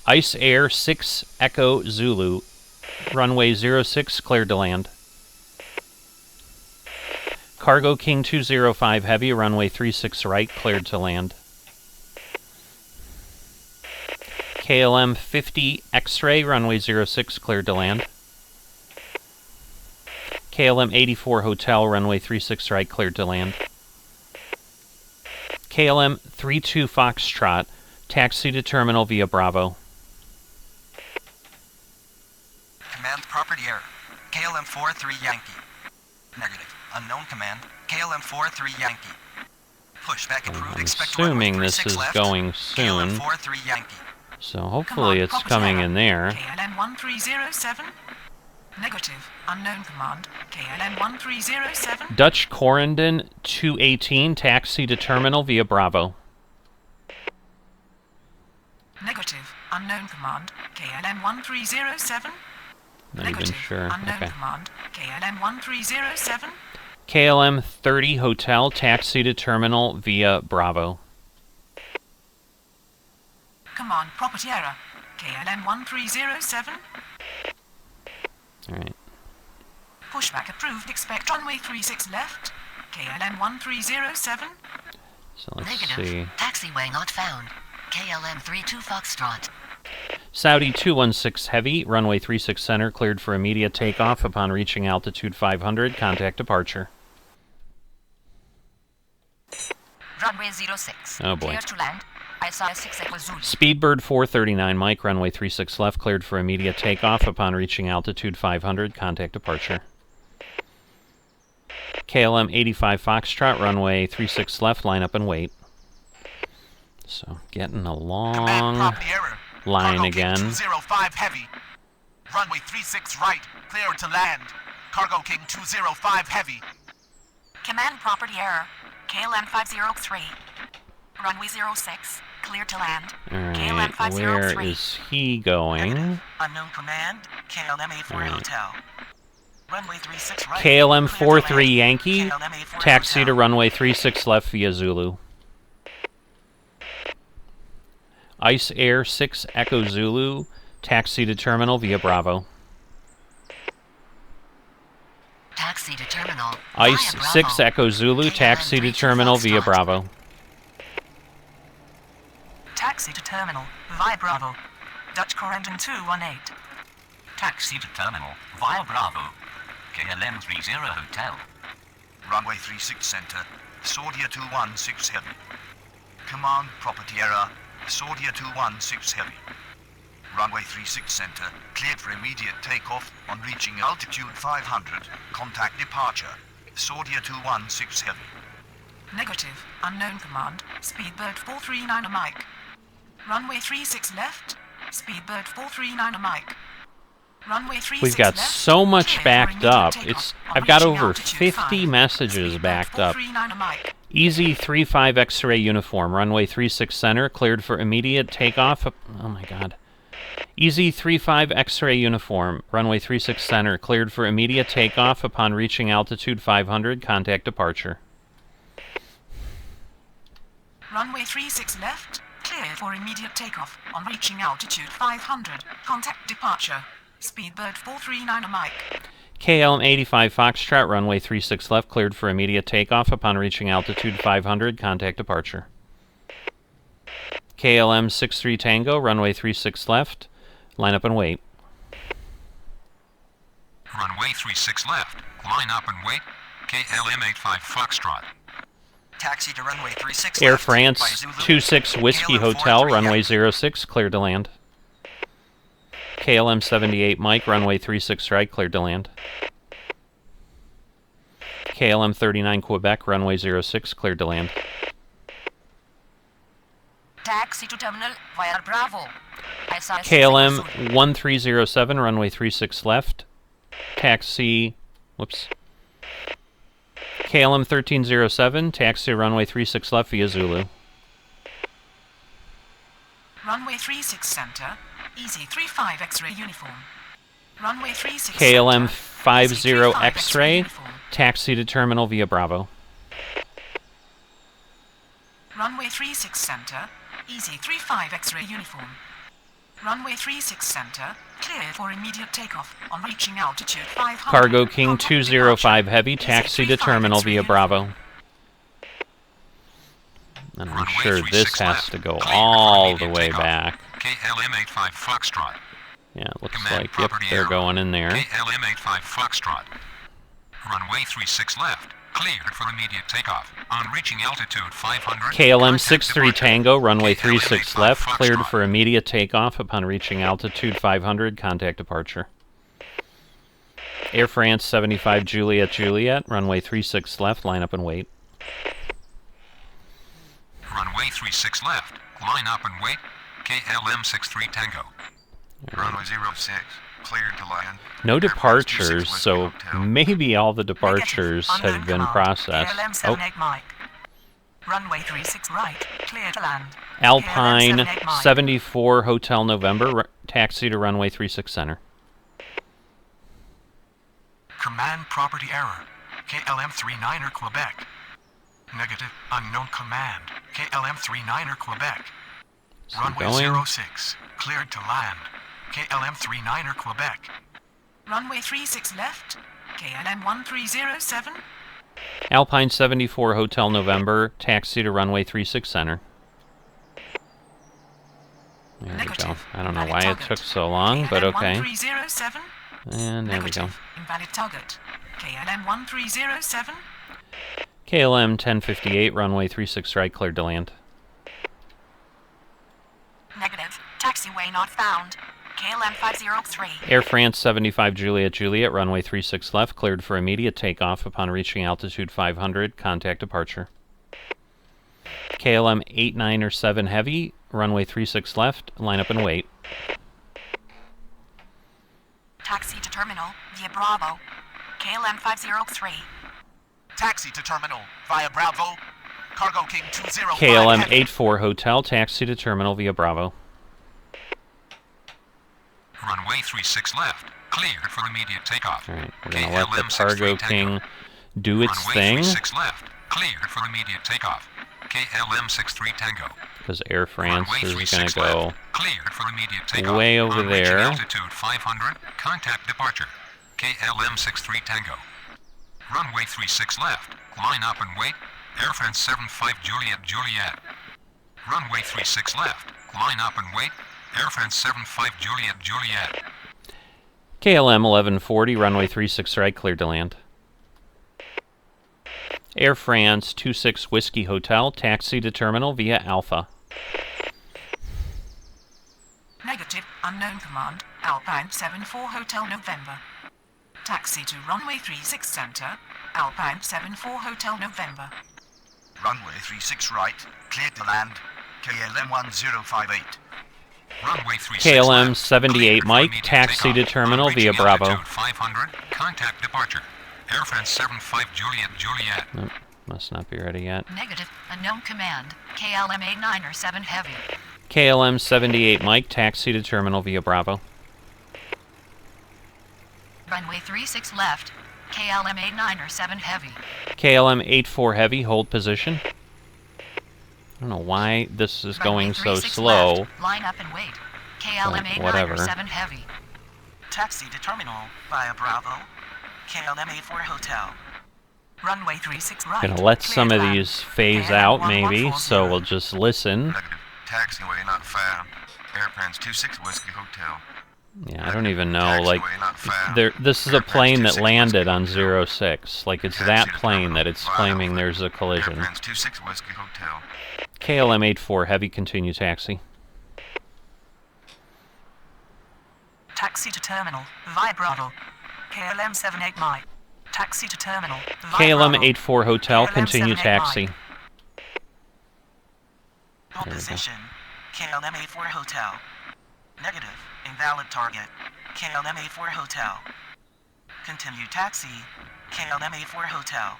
Ice Air 6 Echo Zulu, runway 06 cleared to land. Cargo King 205 Heavy, runway 36 right, cleared to land. KLM 50 X-Ray, runway 06 cleared to land. KLM 84 Hotel, runway 36 right, cleared to land. KLM 32 Foxtrot, taxi to terminal via Bravo. Command property error. KLM 43 Yankee. Negative. Unknown command. KLM 43 Yankee. Pushback approved. I'm Expect runway assuming this 36 is left. going KLM soon, 43 Yankee. so hopefully it's property coming error. in there. KLM 1307. Negative. Unknown command. KLM 1307. Dutch Corendon 218, taxi to terminal via Bravo. Negative. Unknown command. KLM 1307. Not Negative. even sure. Unknown Okay. command. KLM 1307. KLM 30 Hotel, taxi to terminal via Bravo. Command property error. KLM 1307. Alright. Pushback approved. Expect runway 36 left. KLM 1307. So let's Negative. see. Taxiway not found. KLM 32 Foxtrot. Saudi 216 Heavy, runway 36 center, cleared for immediate takeoff upon reaching altitude 500. Contact departure. Runway 06. Oh boy. Clear to land. ISI 6 Echo Zulu. Speedbird 439 Mike, runway 36 left, cleared for immediate takeoff upon reaching altitude 500. Contact departure. KLM 85 Foxtrot, runway 36 left, line up and wait. So, getting a Command long property error. line Cargo King again. 205 Heavy. Runway 36 right. Clear to land. Cargo King 205 Heavy. Command property error. KLM 503. Runway 06. Clear to land. KLM Alright, where 503. is he going? Unknown command. KLM 84 Alright. Hotel. Runway 36 right. KLM Clear to 43 land. Yankee, KLM 84 taxi to Hotel. runway 36 left via Zulu. Ice Air 6 Echo Zulu, taxi to terminal via Bravo. Taxi to terminal. Ice via 6 Bravo. Echo Zulu, KLM taxi to 32 terminal via Foxtrot. Bravo. Taxi to terminal. Via Bravo. Dutch Corendon 218. Taxi to terminal. Via Bravo. KLM 30 Hotel. Runway 36 center, Saudia 216 heavy. Command property error, Saudia 216 heavy. Runway 36 center, cleared for immediate takeoff on reaching altitude 500. Contact departure, Saudia 216 heavy. Negative. Unknown command. Speedbird 439 a mic. Runway 36 left. Speedbird 439 a mic. Runway 36 We've got left. so much Clear for backed immediate up. takeoff on I've got reaching over altitude 50 5. messages Speedbird backed up. 439 a mic. Easy 35 X-ray uniform, runway 36 center, cleared for immediate takeoff. Oh my god. Easy 35 X-ray uniform, runway 36 center, cleared for immediate takeoff upon reaching altitude 500. Contact departure. Runway 36 left. Clear for immediate takeoff on reaching altitude 500. Contact departure. Speedbird 439 a mic. KLM 85 Foxtrot, runway 36 left, cleared for immediate takeoff upon reaching altitude 500. Contact departure. KLM 63 Tango, runway 36 left, line up and wait. Runway 36 left. Line up and wait. KLM 85 Foxtrot. Taxi to runway 36 Air left. France by Zulu. 26 Whiskey KLM Hotel, 43 runway heavy. 06, cleared to land. KLM 78 Mike, runway 36 right, cleared to land. KLM 39 Quebec, runway 06, cleared to land. Taxi to terminal via Bravo. KLM 1307, runway 36 left. Taxi, whoops. KLM 1307, taxi runway 36 left via Zulu. Runway 36 center. Easy 35 X-ray uniform. Runway 36 KLM center. 50 Easy 35 X-ray, uniform. taxi to terminal via Bravo. Runway 36 center. Easy 35 X-ray uniform. Runway 36 center. Clear for immediate takeoff on reaching altitude 500. Cargo King Contact 205 departure. Heavy, Easy taxi to 35 terminal X-ray via uniform. Bravo. And I'm Runway sure 36 this has left. to go Clear for all the immediate way takeoff. back. KLM 85 Foxtrot. Yeah, it looks Command like, yep, property they're error. going in there. KLM 85 Foxtrot. Runway 36 left. Cleared for immediate takeoff. On reaching altitude 500. KLM contact 63 departure. Tango, runway KLM 36 85 left, cleared Foxtrot. for immediate takeoff upon reaching altitude 500. Contact departure. Air France 75 Juliet Juliet, runway 36 left, line up and wait. Runway 36 left. Line up and wait. KLM 63 Tango. Runway 06, cleared to land. No Air France departures, 26 so Whiskey Hotel. maybe all the departures Negative. have Unknown been command. processed. KLM Oh, 78 Mike. Runway 36 right. Clear to land. Alpine KLM 78 Mike. 74 Hotel November, taxi to runway 36 center. Command property error. KLM 39er Quebec. Negative. Unknown command. KLM 39er Quebec. So Runway going. 06. Cleared to land. KLM 39er Quebec. Runway 36 left. KLM 1307. Alpine 74 Hotel November, taxi to runway 36 center. There we go. Negative. I don't know Invalid why it target. took so long, but KLM okay. 1307. And there we go. Negative. Invalid target. KLM 1307. KLM 1058, runway 36 right, cleared to land. Negative. Taxiway not found. KLM 503. Air France 75 Juliet Juliet, runway 36 left, cleared for immediate takeoff upon reaching altitude 500. Contact departure. KLM 897 Heavy, runway 36 left, line up and wait. Taxi to terminal via Bravo. KLM 503. Taxi to terminal via Bravo. Cargo King 205. KLM heavy. 84 Hotel, taxi to terminal via Bravo. Runway 36 left. Cleared for immediate takeoff. Alright, we're going to let the KLM Cargo 63 Tango. King do its Runway thing, 36 left. Cleared for immediate takeoff. KLM 63 Tango. because Air France Runway is going 36 to go left. Cleared for immediate takeoff. way over On reaching there. altitude 500. Contact departure. KLM 63 Tango. Runway 36 left. Line up and wait. Air France 75 Juliet Juliet. Runway 36 left. Line up and wait. Air France 75 Juliet Juliet. KLM 1140, runway 36 right, cleared to land. Air France 26 Whiskey Hotel, taxi to terminal via Alpha. Negative, unknown command, Alpine 74 Hotel November. Taxi to runway 36 center, Alpine 74 Hotel November. Runway 36 right, cleared to land, KLM 1058. Runway 36 KLM left, 78 cleared for Mike, immediate taxi to takeoff. terminal On via reaching Bravo. altitude 500, contact departure. Air France 75 Juliet. Nope, must not be ready yet. Negative, unknown command, KLM 897 Heavy. KLM 78 Mike, taxi to terminal via Bravo. Runway 36 left, KLM 897 Heavy. KLM 84 Heavy, hold position. I don't know why this is going so Runway 36 slow. left, line up and wait. KLM But whatever. 897 Heavy. Taxi to terminal via Bravo. KLM 84 Hotel. Runway 36 right. Gonna let some of cleared land. these phase KLM out maybe, 1140. so we'll just listen. Negative. Taxiway not found. Air France 26 Whiskey Hotel. Yeah, I don't even know, like, Taxiway not found. this is a Air France plane that 26 landed Whiskey on Hotel. 06. Like, it's Taxi that to plane terminal that it's via claiming Alpha. there's a Air collision. France 26 Whiskey Hotel. KLM 84 Heavy, continue taxi. Taxi to terminal via Bravo. KLM 78 Mike. Taxi to terminal via KLM Bravo. 84 Hotel, KLM continue 78 taxi. Mike. Hold There we go. position. KLM 84 Hotel. Negative. Invalid target. KLM 84 Hotel. Continue taxi. KLM 84 Hotel.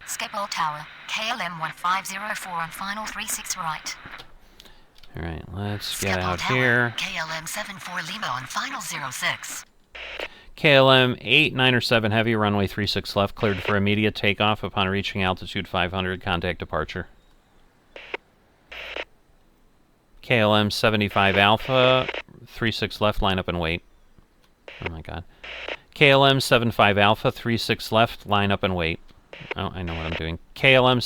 Schiphol Tower, KLM 1504 on final 36 right. Alright, let's get Schiphol out Tower, here. KLM 74 Lima on final 06. KLM 897 Heavy, runway 36 left, cleared for immediate takeoff upon reaching altitude 500, contact departure. KLM 75 Alpha, 36 left, line up and wait. Oh my god. KLM 75 Alpha, 36 left, line up and wait. Oh, I know what I'm doing. KLM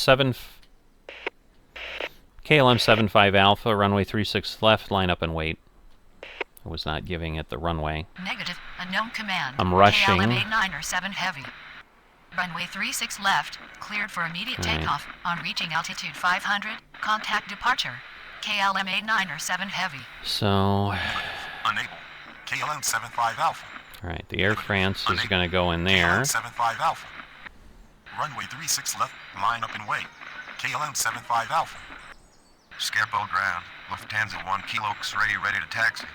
75 Alpha, runway 36 left, line up and wait. I was not giving it the runway. Negative, unknown command. I'm rushing. KLM 897 Heavy. Runway 36 left, cleared for immediate Alright. takeoff. On reaching altitude 500, contact departure. KLM 897 Heavy. So, Unable. KLM 75 Alpha. alright, the Air France is going to go in there. KLM 75 Alpha. Runway 36 left, line up and wait. KLM 75 Alpha. Schiphol ground. Lufthansa 1 Kilo X-ray ready to taxi.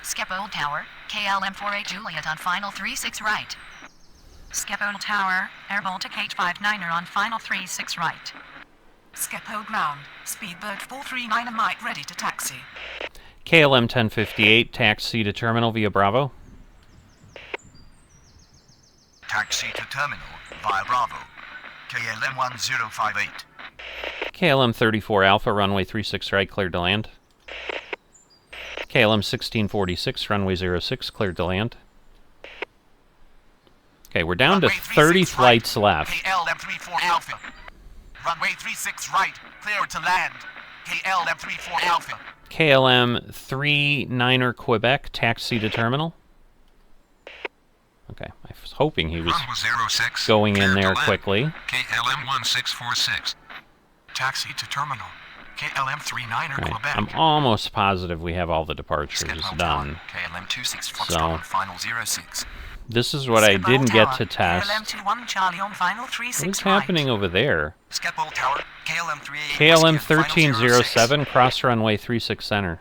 Schiphol Tower, KLM 48 Juliet on final 36 right. Schiphol Tower, Air Baltic 859er on final 36 right. Schiphol ground, Speedbird 439 Mike ready to taxi. KLM 1058, taxi to terminal via Bravo. Taxi to terminal via Bravo. KLM 1058. KLM 34 Alpha, runway 36 right, cleared to land. KLM 1646, runway 06, cleared to land. Okay, we're down to Runway 30 36 flights right. left. KLM 34 Alpha. Runway 36 right, clear to land. KLM 34 Alpha. KLM 39er Quebec, taxi to terminal. Okay, I was hoping he was Runway 06. going in cleared to there land. quickly. KLM 1646. Taxi to terminal. KLM 39er Right, Quebec. I'm almost positive we have all the departures Schiphol done. Tower, KLM 26 So- Foxtrot on final 06. This is what I Schiphol didn't get Tower, to test. KLM 21 Charlie on final 36 What's right. happening over there? Schiphol Tower, KLM 38 KLM Whiskey on final 06. 1307, cross runway 36 center.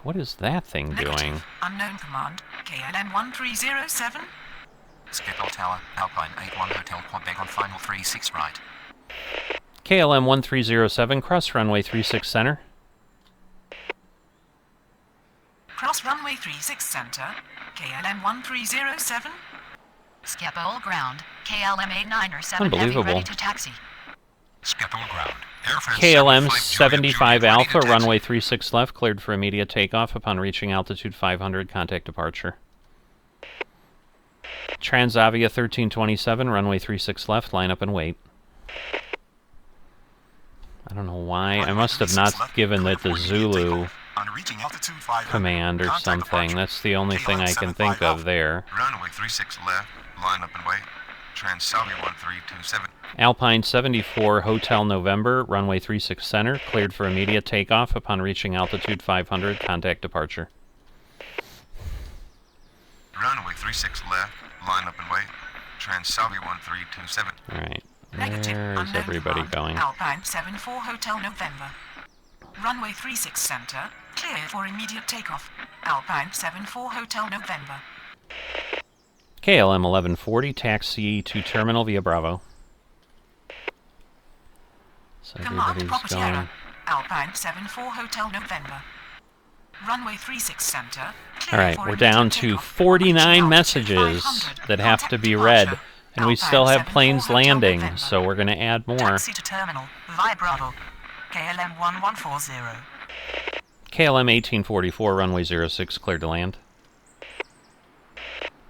What is that thing doing? Negative, unknown command, KLM 1307. Schiphol Tower, Alpine 81 Hotel Quebec on final 36 right. KLM 1307, cross runway 36 center. Cross runway 36 center, KLM 1307. Schiphol ground, KLM 897 Heavy Unbelievable. ready to taxi. Schiphol ground. Air France KLM 75 75 Juliet, Alpha, ready to runway 36 left, cleared for immediate takeoff upon reaching altitude 500, contact departure. Transavia 1327, runway 36 left, line up and wait. I don't know why. I must have not given it the Zulu On reaching altitude 500, command or contact something. departure. That's the only thing I can KLM think of there. Runway 36 left. Line up and wait. Transalvia 1327. Alpine 74 Hotel November, runway 36 center, cleared for immediate takeoff upon reaching altitude 500, contact departure. Runway 36 left, line up and wait. Transalvia 1327. Alright, Negative. where is Unknown everybody command. going? Alpine 74 Hotel November. Runway 36 center, cleared for immediate takeoff. Alpine 74 Hotel November. KLM 1140, taxi to terminal via Bravo. So Command everybody's property going. error. Alpine 74 Hotel November. Runway 36 center. Alright, we're down to 49 messages that have to be read. And we still have planes landing, so we're going to add more. Taxi to terminal via Bravo. KLM 1140. KLM 1844, runway 06, cleared to land.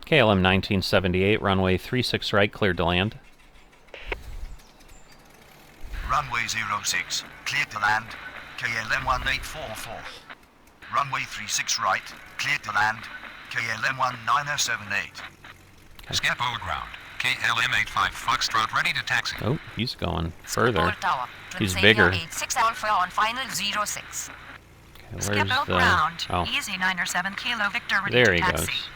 KLM 1978, runway 36 right, cleared to land. Runway 06, cleared to land. KLM 1844. Runway 36 right, cleared to land. KLM 1978. Schiphol ground. KLM 85 Foxtrot ready to taxi. Oh, he's going further. Tower. He's Transavia bigger. 86 Alpha on final 06. Okay, where's Schiphol the... ground. Oh, Easy 97 Kilo Victor ready there to he taxi. goes.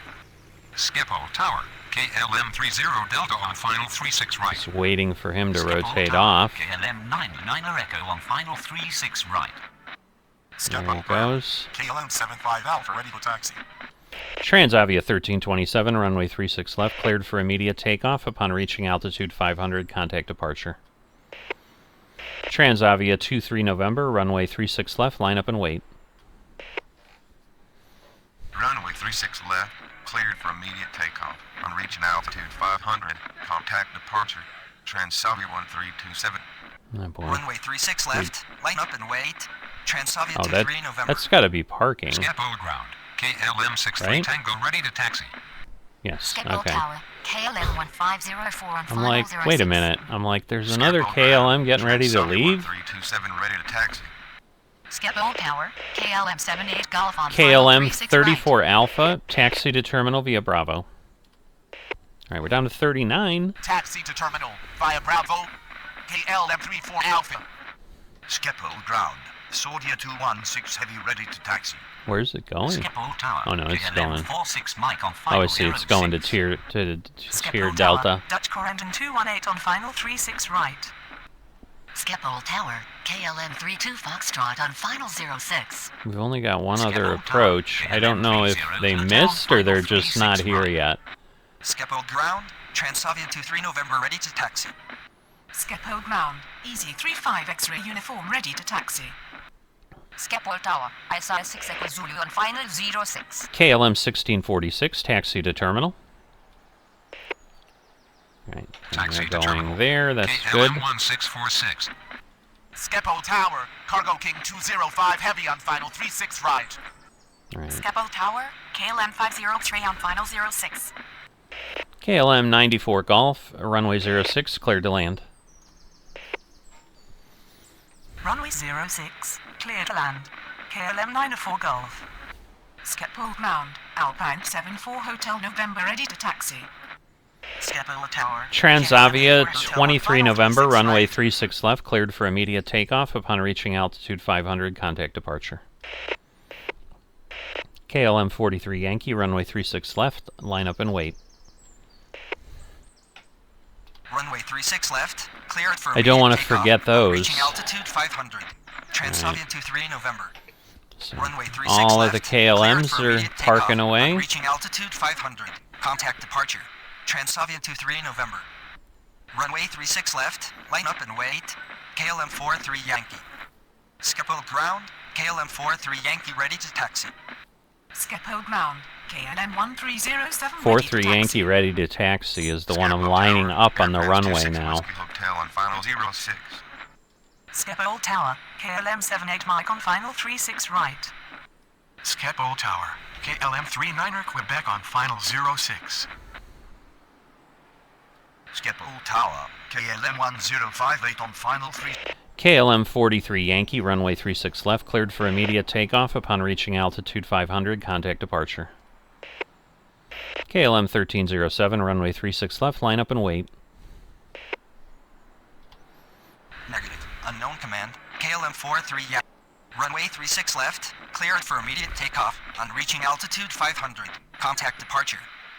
Schiphol Tower. KLM 30 Delta on final 36 right. Just waiting for him to Schiphol rotate Tower, off. KLM 99 Echo on final 36 right. There he goes. KLM 75 Alpha ready for taxi. Transavia 1327, runway 36 left, cleared for immediate takeoff upon reaching altitude 500, contact departure. Transavia 23 November, runway 36 left, line up and wait. Runway 36 left, cleared for immediate takeoff. On reaching altitude 500, contact departure. Transalvia 1327. Oh boy. Runway 36 left, line up and wait. Transavia Oh, 23 November. that's got to be parking. Schiphol ground. KLM 63 Right? Tango ready to taxi. Yes, Schiphol okay. Tower. KLM 1504 on I'm final like, 06. wait a minute. I'm like, there's another Schiphol KLM ground. getting ready to Transalvia leave? 1327 ready to taxi. Schiphol Tower. KLM 78 Golf on final KLM 36 34 right. Alpha, taxi to terminal via Bravo. Alright, we're down to 39. Taxi to terminal via Bravo. KLM 34 Alpha. Schiphol ground. Sordia 216 heavy ready to taxi. Where's it going? Schiphol Tower. Oh no, it's KLM going. 46 Mike on final Oh, I see. It's going to 06. tier Schiphol Delta. Tower. Dutch core engine 218 on final 36 right. Schiphol Tower. KLM 32 Foxtrot on final 06. We've only got one other Schiphol approach. Tower. I don't know if they missed or they're just not here yet. Schiphol ground. Transavia 23 November ready to taxi. Schiphol ground. Easy 35 X-ray uniform ready to taxi. Schiphol Tower. ISI 6 Echo Zulu on final 06. KLM 1646, taxi to terminal. Right, Taxi we're to going terminal. there. That's good. KLM 1646. Schiphol Tower. Cargo King 205 heavy on final 36 right. All right. Schiphol Tower. KLM 503 on final 06. KLM 94 Golf, runway 06, cleared to land. Runway 06, clear to land. KLM 94 Golf. Schiphol ground. Alpine 74 Hotel November ready to taxi. Schiphol Tower. Transavia KLM 94 Hotel 23 on final November, 36 runway right. 36 left, cleared for immediate takeoff upon reaching altitude 500, contact departure. KLM 43 Yankee, runway 36 left, line up and wait. Runway 36 left, cleared for I don't want to immediate takeoff. forget those. Reaching altitude 500. Transavia 23 November. So Runway 36 all of left, the cleared KLMs for are immediate parking takeoff. away. Reaching altitude 500. Contact departure. Transavia 23 November. Runway 36 left, line up and wait. KLM 43 Yankee. Schiphol ground, KLM 43 Yankee ready to taxi. Schiphol ground. KLM 1307 43 ready to taxi. Yankee ready to taxi is the one I'm Schiphol lining Tower, up on the Aircraft runway 26 now. Whiskey Hotel on final 06. Schiphol Tower. KLM 78 Mike on final 36 right. Schiphol Tower. KLM 39er Quebec on final 06. Schiphol Tower. KLM 1058 on final 3. KLM 43 Yankee, runway 36 left, cleared for immediate takeoff upon reaching altitude 500, contact departure. KLM 1307, runway 36 left, line up and wait. KLM 43 Yankee. Runway 36 left, cleared for immediate takeoff on reaching altitude 500. Contact departure.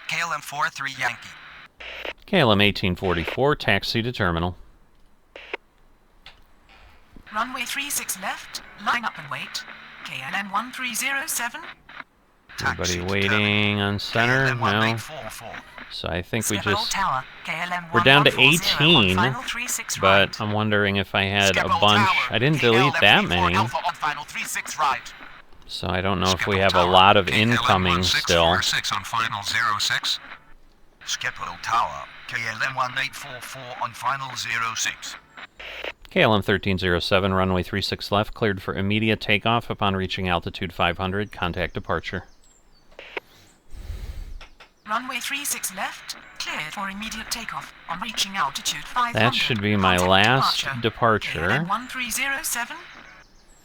KLM 43 Yankee. KLM 1844, taxi to terminal. Runway 36 left, line up and wait. KLM 1307. Everybody waiting on center? No. So I think we Schiphol just... Tower, KLM We're down to 1140 on 18, final 36 but right. I'm wondering if I had a Schiphol bunch... Tower, I didn't delete that many, Alpha on final 36 right. so I don't know if we Schiphol have a Tower, lot of KLM incoming still. 1646 on final 06. Schiphol Tower, KLM 1844 on final 06. KLM 1307, runway 36 left, cleared for immediate takeoff upon reaching altitude 500. Contact departure. Runway 36 left, cleared for immediate takeoff on reaching altitude 500. That should be my Contact last KLM departure. 1307.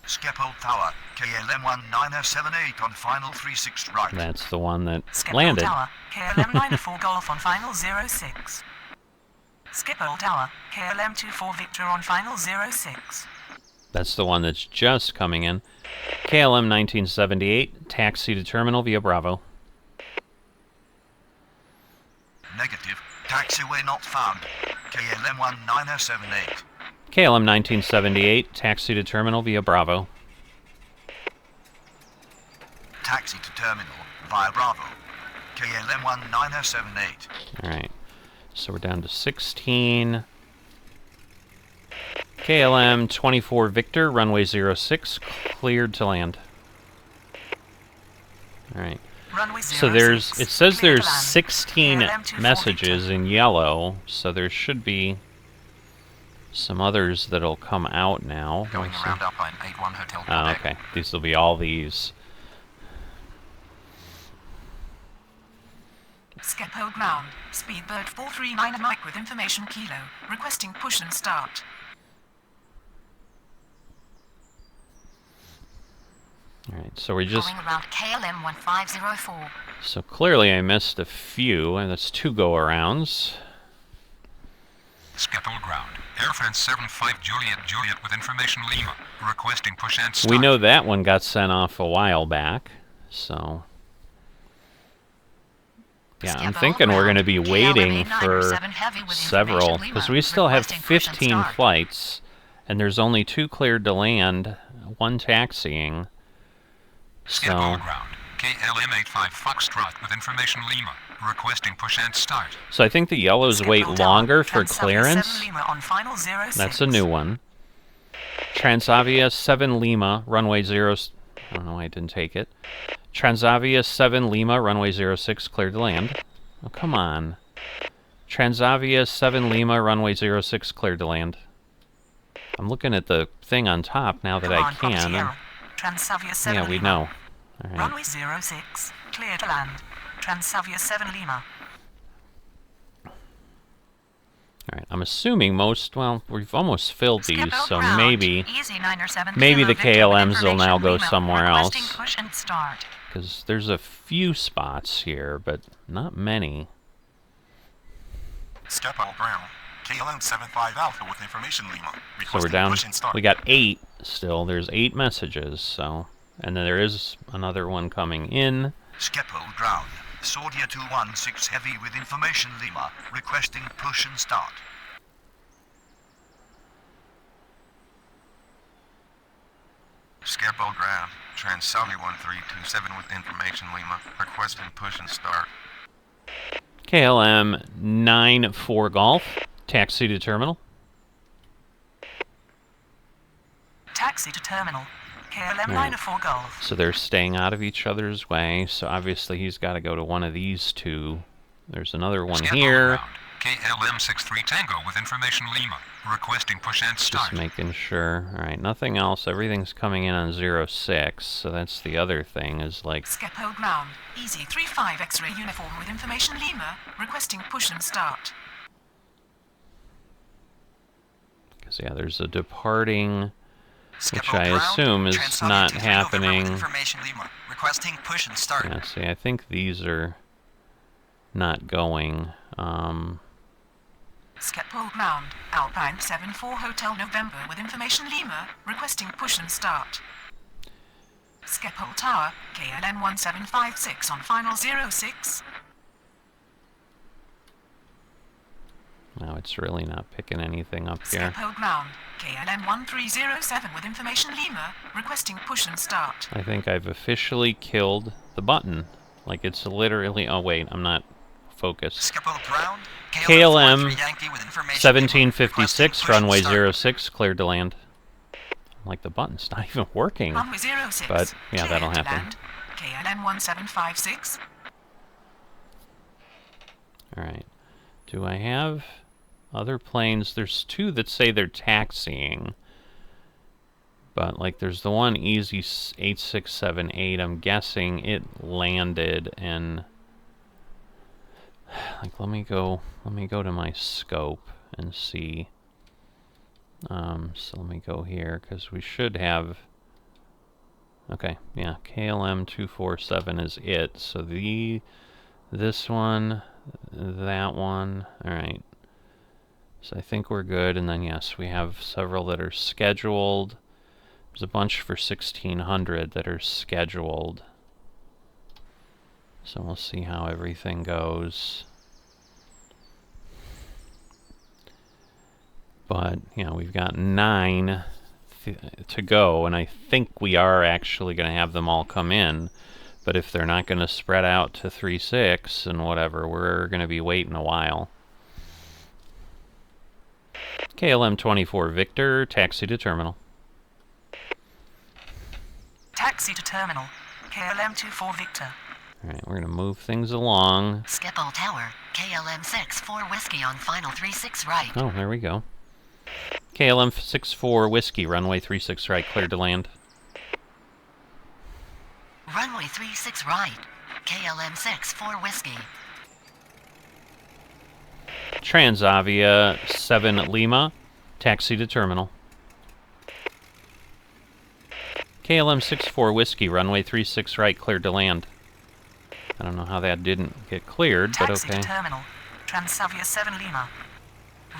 Schiphol Tower, KLM 1978 on final 36 right. That's the one that Schiphol landed. Tower, KLM 94 Golf on final 06. Schiphol Tower, KLM 24 Victor on final 06. That's the one that's just coming in. KLM 1978, taxi to terminal via Bravo. Negative. Taxiway not found. KLM 1978. KLM 1978, taxi to terminal via Bravo. Taxi to terminal via Bravo. KLM 1978. Alright, so we're down to 16. KLM 24 Victor, runway 06, cleared to land. Alright. Runway So 06, it says clear to there's land. 16 KLM 24 messages Victor. in yellow, so there should be some others that'll come out now. Going Let's see. around Alpine 81 Hotel Oh, Quebec. okay. These will be all these. Schiphol ground, Speedbird 439 Mike with information kilo, requesting push and start. Alright, so we just... Going around KLM 1504. So clearly I missed a few, and that's 2 go-arounds. Schiphol ground. Air France 75 Juliet with information Lima. Requesting push and start. We know that one got sent off a while back, so... Yeah, I'm Schiphol thinking we're going to be ground. waiting KLM for 897 heavy with several, information because Lima. we still have Requesting push and 15 start. flights, and there's only 2 cleared to land, 1 taxiing. So, Schiphol ground. KLM 85 Foxtrot with information Lima. Requesting push and start. so I think the yellows wait Schiphol Tower, longer for Transavia clearance. 7 Lima on final 06. That's a new one. Transavia 7 Lima, runway 0... I don't know why I didn't take it. Transavia 7 Lima, runway 06, cleared to land. Oh, come on. Transavia 7 Lima, runway 06, cleared to land. I'm looking at the thing on top now that I Command can. Property error. Transavia 7 Yeah, we Lima. know. Alright. Runway 06, clear to land. Transavia 7 Lima. Alright, I'm assuming most... Well, we've almost filled these, Schiphol so ground, maybe... Easy 907 maybe Kilo the Victor with KLMs will now information go Lima. somewhere Requesting else. push and start. Because there's a few spots here, but not many. Schiphol ground. KLM 75 Alpha with information Lima. So we're Requesting down... push and start. We got 8 still. There's 8 messages, so... And then there is another one coming in. Schiphol ground. Sordia 216 heavy with information Lima. Requesting push and start. Schiphol ground. Transavia 1327 with information Lima. Requesting push and start. KLM 94 Golf, taxi to terminal. Taxi to terminal. KLM Right. 94 Golf. So they're staying out of each other's way, so obviously he's got to go to one of these 2. There's another one Schiphol here. ground. KLM 63 Tango with information Lima. Requesting push and start. Just making sure. Alright, nothing else. Everything's coming in on 06, so that's the other thing, is like... Schiphol ground. Easy 35 X-ray uniform with information Lima. Requesting push and start. Because, yeah, there's a departing... Which Schiphol I ground, assume is Transavia not 2 November with happening. information Lima. Requesting push and start. Yeah, see, I think these are not going. Schiphol ground, Alpine 74 Hotel November with information Lima, requesting push and start. Schiphol Tower, KLM 1756 on final 06. Now it's really not picking anything up here. Schiphol ground, KLM 1307 with information Lima, requesting push and start. I think I've officially killed the button. Like it's literally... Oh wait, I'm not focused. Schiphol ground, KLM 43 Yankee with information 1756, runway zero. 06, cleared to land. Like the button's not even working. Runway 06. But yeah, that'll cleared to happen. land. KLM 1756. Alright. Do I have other planes? There's two that say they're taxiing. But like there's the one Easy 8678. I'm guessing it landed and like let me go to my scope and see. So let me go here because we should have. Okay, yeah, KLM 247 is it. So this one, that one. All right. So I think we're good. And then yes, we have several that are scheduled. There's a bunch for 1600 that are scheduled. So we'll see how everything goes. But, you know, we've got 9 to go, and I think we are actually going to have them all come in. But if they're not going to spread out to 3-6 and whatever, we're going to be waiting a while. KLM 24 Victor, taxi to terminal. Taxi to terminal. KLM 24 Victor. Alright, we're going to move things along. Schiphol Tower, KLM 64 Whiskey on final 36 right. Oh, there we go. KLM 64 Whiskey, runway 36 right, cleared to land. Runway 36 right, KLM 64 Whiskey. Transavia 7 Lima, taxi to terminal. KLM 64 Whiskey, runway 36 right, cleared to land. I don't know how that didn't get cleared, but Taxi okay. to terminal. Transavia 7 Lima.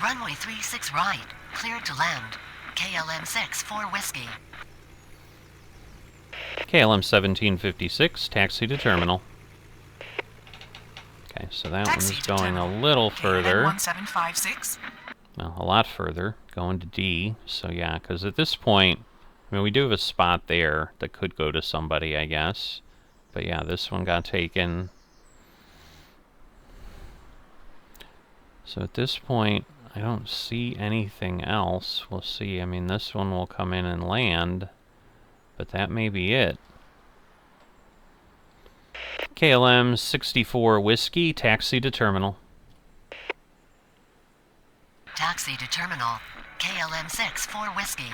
Runway 36 right, cleared to land. KLM 64 Whiskey. KLM 1756, taxi to terminal. Okay, so that Taxi one's to going terminal. a little KLM further. 1756. Well, a lot further, going to D. So yeah, because at this point, I mean, we do have a spot there that could go to somebody, I guess. But yeah, this one got taken. So at this point, I don't see anything else. We'll see. I mean, this one will come in and land, but that may be it. KLM 64 Whiskey, taxi to terminal. Taxi to terminal, KLM 64 Whiskey.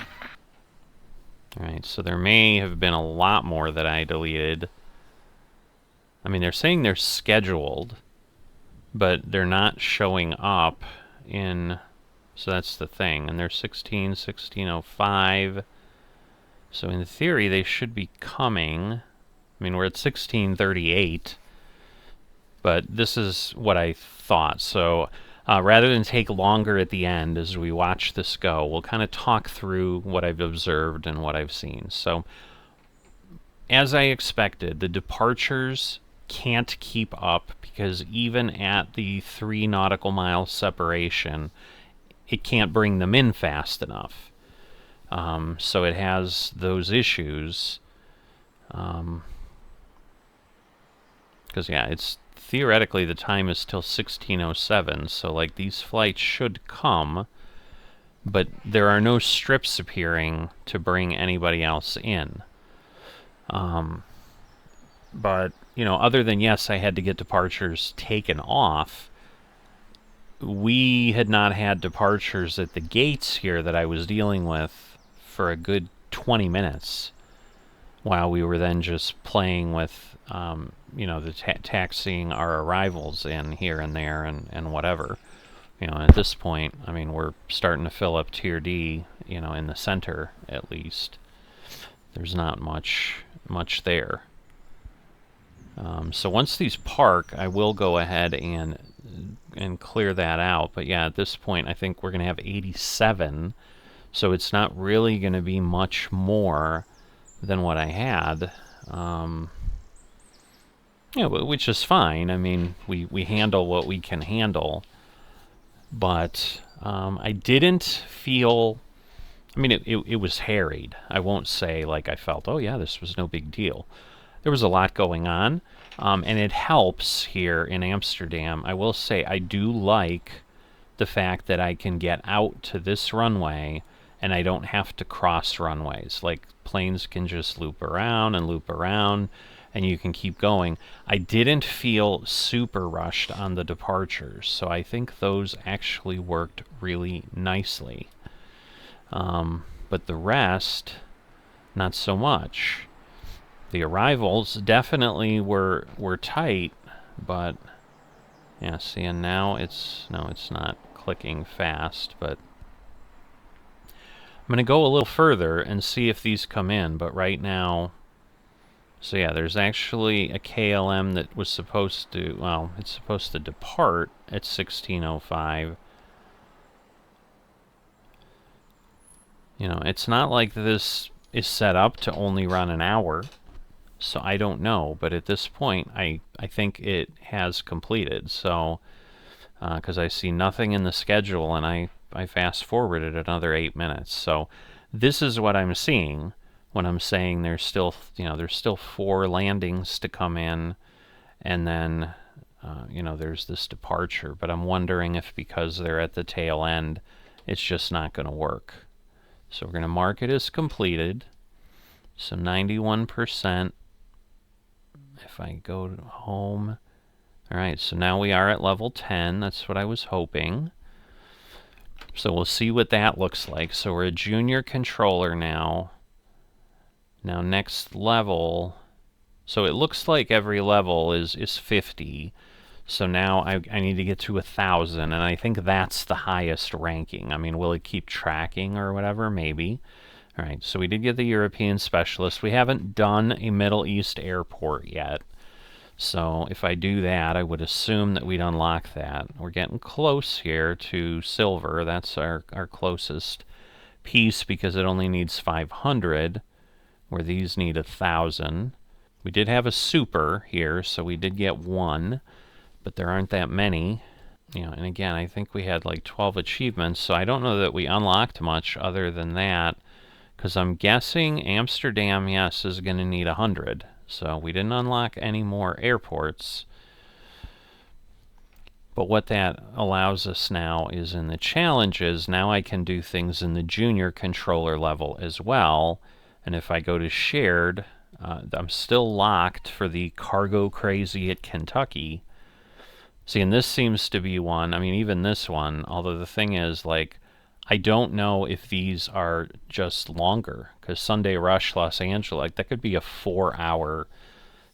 Alright, so there may have been a lot more that I deleted. I mean, they're saying they're scheduled, but they're not showing up in... So that's the thing. And they're 1605. So in theory, they should be coming. I mean, we're at 1638. But this is what I thought. So rather than take longer at the end as we watch this go, we'll kind of talk through what I've observed and what I've seen. So as I expected, the departures can't keep up because even at the 3 nautical mile separation, it can't bring them in fast enough. So it has those issues. Because, yeah, it's theoretically the time is till 1607, so like these flights should come, but there are no strips appearing to bring anybody else in. But, you know, other than, yes, I had to get departures taken off, we had not had departures at the gates here that I was dealing with for a good 20 minutes while we were then just playing with, you know, the taxiing our arrivals in here and there and whatever. You know, at this point, I mean, we're starting to fill up Tier D, you know, in the center at least. There's not much there. So once these park, I will go ahead and and clear that out. But yeah, at this point, I think we're going to have 87. So it's not really going to be much more than what I had. Yeah, which is fine. I mean, we handle what we can handle. But I didn't feel... I mean, it was harried. I won't say like I felt, oh yeah, this was no big deal. There was a lot going on, and it helps here in Amsterdam. I will say I do like the fact that I can get out to this runway and I don't have to cross runways. Like, planes can just loop around, and you can keep going. I didn't feel super rushed on the departures, so I think those actually worked really nicely. But the rest, not so much. The arrivals definitely were tight, but yeah, see, and now it's not clicking fast, but I'm going to go a little further and see if these come in, but right now, so yeah, there's actually a KLM that was supposed to, well, it's supposed to depart at 16:05. You know, it's not like this is set up to only run an hour, so I don't know, but at this point, I think it has completed, so, because I see nothing in the schedule, and I fast forwarded another 8 minutes, so this is what I'm seeing when I'm saying there's still, you know, there's still 4 landings to come in, and then, you know, there's this departure, but I'm wondering if because they're at the tail end, it's just not going to work. So we're going to mark it as completed. So 91%. If I go to home. All right, so now we are at level 10. That's what I was hoping. So we'll see what that looks like. So we're a junior controller now. Now next level. So it looks like every level is 50. So now I need to get to 1,000, and I think that's the highest ranking. I mean, will it keep tracking or whatever? Maybe. All right, so we did get the European specialist. We haven't done a Middle East airport yet. So if I do that, I would assume that we'd unlock that. We're getting close here to silver. That's our closest piece because it only needs 500, where these need 1,000. We did have a super here, so we did get 1. But there aren't that many, you know, and again, I think we had like 12 achievements, so I don't know that we unlocked much other than that, because I'm guessing Amsterdam, yes, is going to need 100, so we didn't unlock any more airports. But what that allows us now is in the challenges, now I can do things in the junior controller level as well, and if I go to shared, I'm still locked for the Cargo Crazy at Kentucky. See, and this seems to be one, I mean, even this one, although the thing is, like, I don't know if these are just longer, because Sunday Rush Los Angeles, like, that could be a 4-hour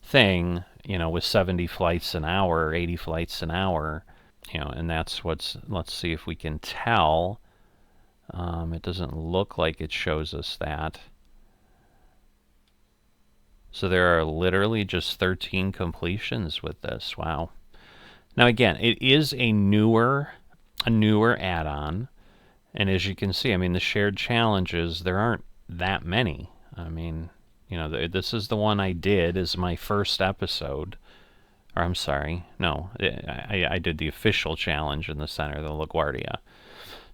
thing, you know, with 70 flights an hour, 80 flights an hour, you know, and that's what's, let's see if we can tell. It doesn't look like it shows us that. So there are literally just 13 completions with this, wow. Now again, it is a newer add-on, and as you can see, I mean, the shared challenges, there aren't that many. I mean, you know, this is the one I did as my first episode, or I'm sorry, no, I did the official challenge in the center, the LaGuardia.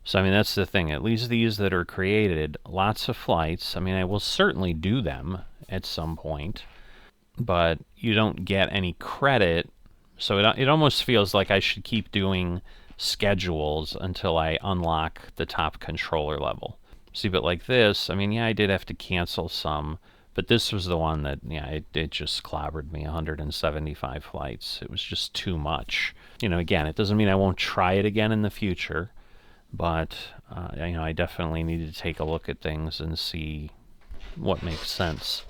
So I mean, that's the thing, at least these that are created, lots of flights, I mean, I will certainly do them at some point, but you don't get any credit. So it almost feels like I should keep doing schedules until I unlock the top controller level. See, but like this, I mean, yeah, I did have to cancel some, but this was the one that, yeah, it just clobbered me, 175 flights. It was just too much. You know, again, it doesn't mean I won't try it again in the future, but, you know, I definitely need to take a look at things and see what makes sense.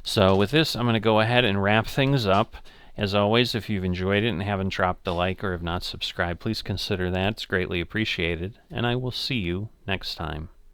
So with this, I'm going to go ahead and wrap things up. As always, if you've enjoyed it and haven't dropped a like or have not subscribed, please consider that. It's greatly appreciated, and I will see you next time.